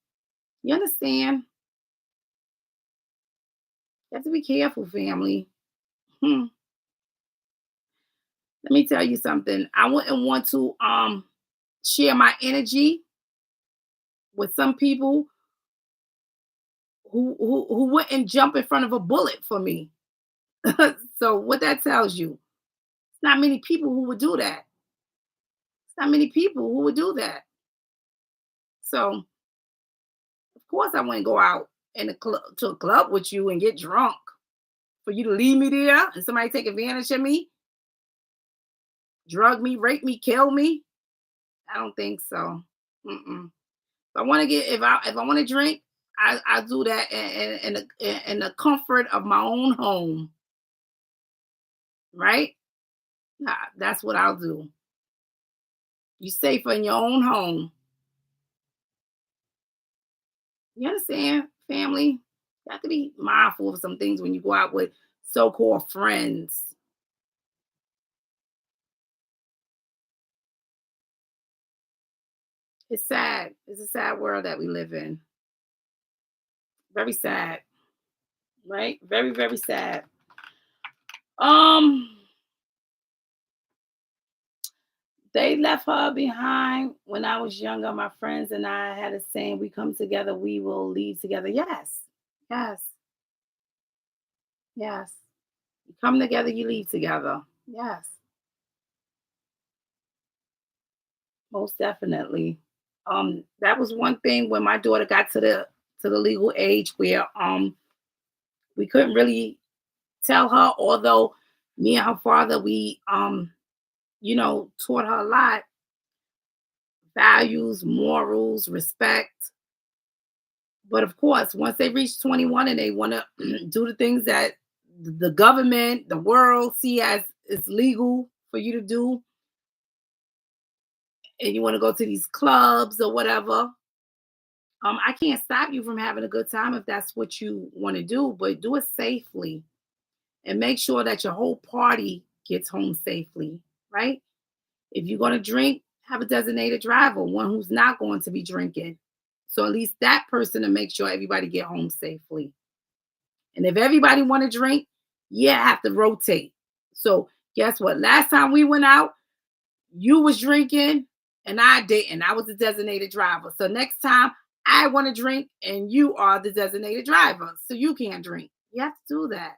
You understand? You have to be careful, family. Hmm. Let me tell you something. I wouldn't want to share my energy with some people who wouldn't jump in front of a bullet for me. So what that tells you, it's not many people who would do that. It's not many people who would do that. So of course I wouldn't go out in a club to a club with you and get drunk for you to leave me there and somebody take advantage of me, drug me, rape me, kill me. I don't think so. Mm-mm. If I want to get, if I want to drink, I do that in the comfort of my own home, right? Nah, that's what I'll do. You safer in your own home. You understand, family? You have to be mindful of some things when you go out with so-called friends. It's sad. It's a sad world that we live in. Very sad, right? Very, very sad. Um, they left her behind when I was younger. My friends and I had a saying, we come together, we will leave together. Yes, yes, yes. You come together, you leave together. Yes, most definitely. That was one thing when my daughter got to the legal age where we couldn't really tell her, although me and her father, we taught her a lot, values, morals, respect. But of course, once they reach 21 and they want to do the things that the government, the world see as is legal for you to do, and you want to go to these clubs or whatever, I can't stop you from having a good time if that's what you want to do, but do it safely and make sure that your whole party gets home safely, right? If you're going to drink, have a designated driver, one who's not going to be drinking. So at least that person to make sure everybody get home safely. And if everybody want to drink, yeah, have to rotate. So guess what? Last time we went out, you was drinking and I didn't. I was the designated driver. So next time I want to drink and you are the designated driver. So you can't drink. You have to do that,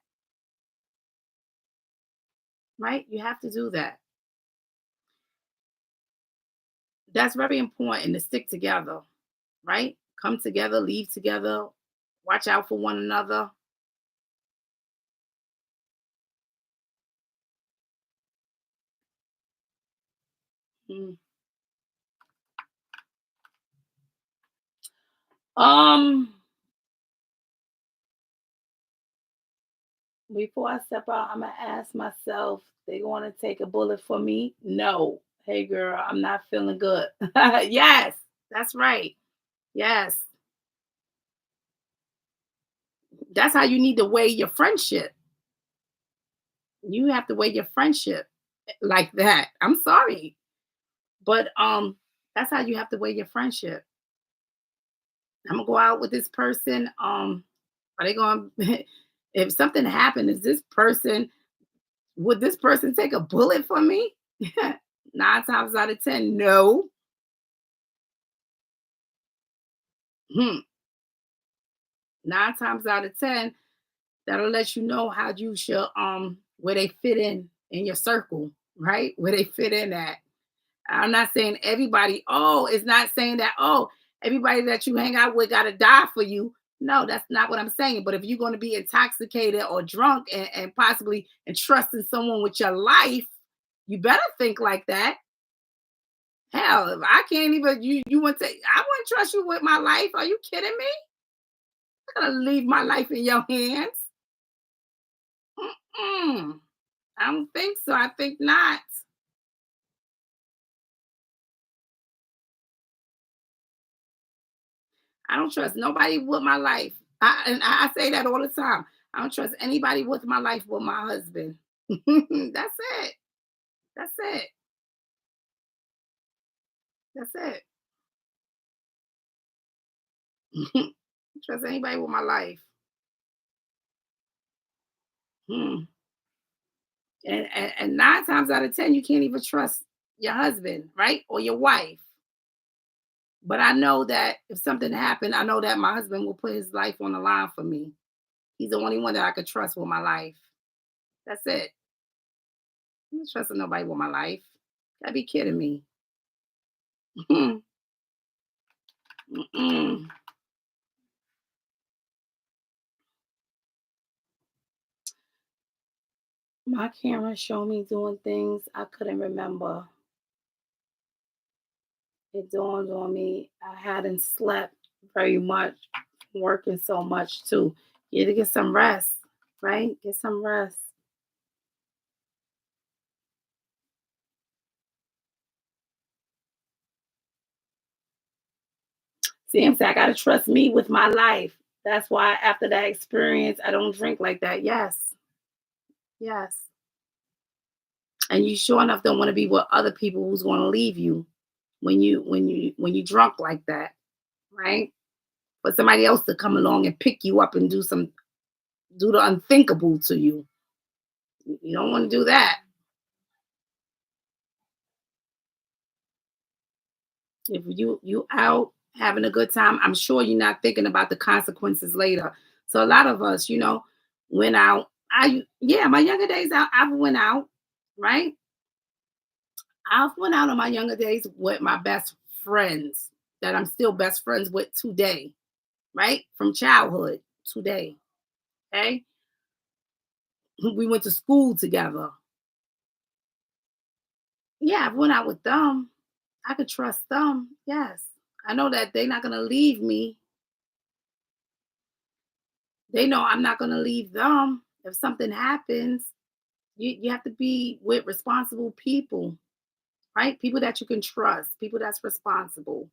right? You have to do that. That's very important to stick together, right? Come together, leave together, watch out for one another. Mm. Um, Before I step out, I'm gonna ask myself, they want to take a bullet for me? No. Hey girl, I'm not feeling good. Yes, that's right. Yes. That's how you need to weigh your friendship. You have to weigh your friendship like that. I'm sorry. But That's how you have to weigh your friendship. I'm gonna go out with this person. Are they going? If something happened, is this person? Would this person take a bullet for me? 9 times out of 10, no. Hmm. 9 times out of 10, that'll let you know how you should where they fit in your circle, right? Where they fit in at. I'm not saying everybody, oh, it's not saying that, oh, everybody that you hang out with got to die for you. No, that's not what I'm saying. But if you're going to be intoxicated or drunk and possibly entrusting someone with your life, you better think like that. Hell, if I can't even, you want to, I wouldn't trust you with my life. Are you kidding me? I'm going to leave my life in your hands. Mm-mm. I don't think so. I think not. I don't trust nobody with my life. And I say that all the time. I don't trust anybody with my life but my husband. That's it. That's it. That's it. Don't trust anybody with my life. Hmm. And 9 times out of 10, you can't even trust your husband, right? Or your wife. But I know that if something happened, I know that my husband will put his life on the line for me. He's the only one that I could trust with my life. That's it. I'm not trusting nobody with my life. Gotta be kidding me. Mm-mm. My camera showed me doing things I couldn't remember. It dawned on me I hadn't slept very much, working so much too. You need to get some rest, right? Get some rest. See, I'm saying I gotta trust me with my life. That's why after that experience, I don't drink like that. Yes, yes. And you sure enough don't want to be with other people who's going to leave you when you drunk like that, right? For somebody else to come along and pick you up and do the unthinkable to you. You don't want to do that. If you out having a good time, I'm sure you're not thinking about the consequences later. So a lot of us, went out. My younger days I've went out, right? I've went out on my younger days with my best friends that I'm still best friends with today, right? From childhood today. Okay. We went to school together. Yeah, I've went out with them. I could trust them. Yes. I know that they're not gonna leave me. They know I'm not gonna leave them. If something happens, you have to be with responsible people, right? People that you can trust, people that's responsible.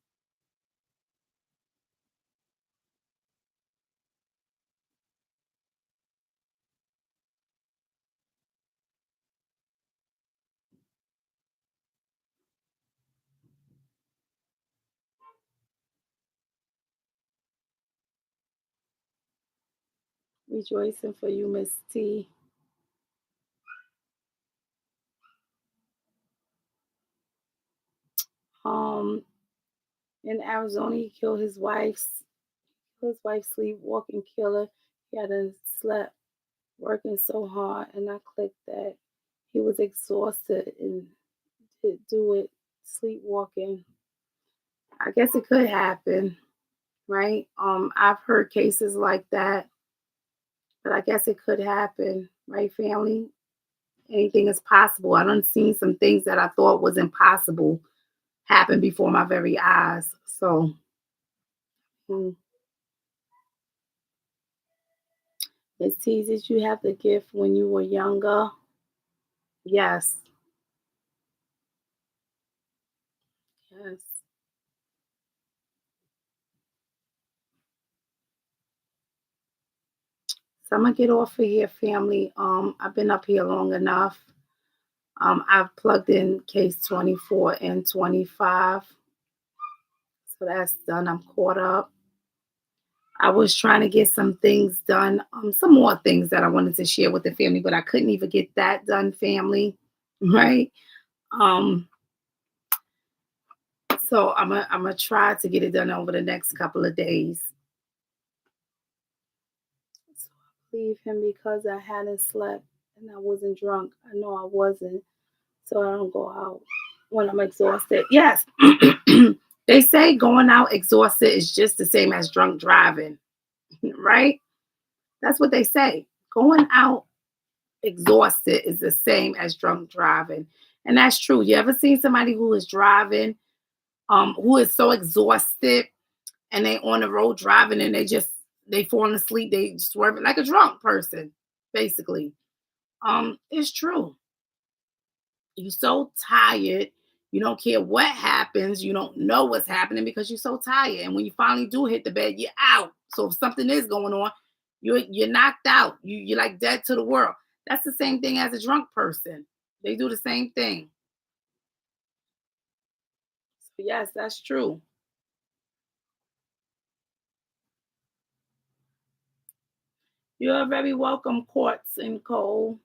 Rejoicing for you, Miss T. Um, in Arizona, he killed his wife sleepwalking killer. He hadn't slept, working so hard, and I clicked that he was exhausted and to do it sleepwalking. I guess it could happen, right? I've heard cases like that, but I guess it could happen, right, family? Anything is possible. I done seen some things that I thought was impossible happen before my very eyes. So, mm, Miss T, did you have the gift when you were younger? Yes, yes. So I'm gonna get off of here, family. I've been up here long enough. I've plugged in case 24 and 25. So that's done. I'm caught up. I was trying to get some things done, some more things that I wanted to share with the family, but I couldn't even get that done, family. Right? Um, so I'm gonna try to get it done over the next couple of days. So I leave him because I hadn't slept and I wasn't drunk. I know I wasn't, so I don't go out when I'm exhausted. Yes, they say going out exhausted is just the same as drunk driving, right? That's what they say. Going out exhausted is the same as drunk driving. And that's true. You ever seen somebody who is driving, who is so exhausted and they on the road driving and they falling asleep, they swerving like a drunk person, basically. It's true. You're so tired, you don't care what happens, you don't know what's happening because you're so tired. And when you finally do hit the bed, you're out. So if something is going on, you're knocked out. You're like dead to the world. That's the same thing as a drunk person. They do the same thing. So yes, that's true. You are very welcome, Quartz and Cole.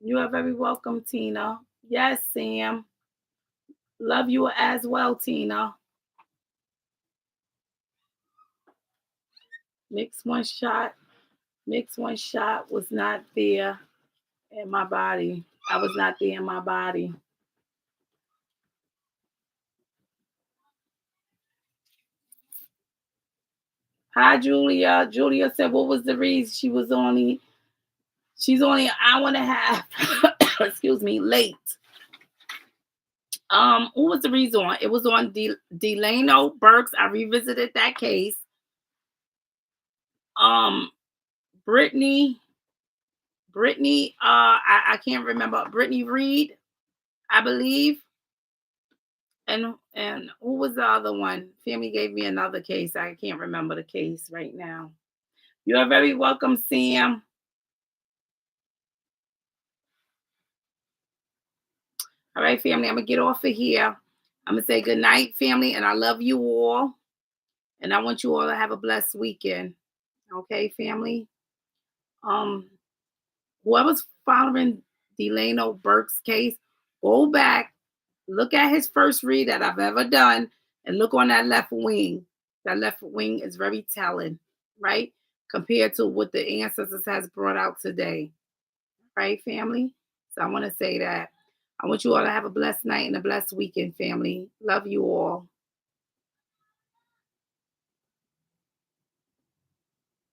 You are very welcome, Tina. Yes, Sam. Love you as well, Tina. Mix one shot. Mix one shot was not there in my body. I was not there in my body. Hi, Julia. Julia said, what was the reason she's only an hour and a half, excuse me, late. Who was the reason on? It was on Delano Burks. I revisited that case. Um, Brittany, I can't remember. Brittany Reed, I believe. And who was the other one? Family gave me another case. I can't remember the case right now. You are very welcome, Sam. All right, family, I'm gonna get off of here. I'm gonna say good night, family, and I love you all. And I want you all to have a blessed weekend. Okay, family. Um, Whoever's following Delano Burks' case, go back, look at his first read that I've ever done, and look on that left wing. That left wing is very telling, right? Compared to what the ancestors has brought out today. Right, family? So I want to say that. I want you all to have a blessed night and a blessed weekend, family. Love you all.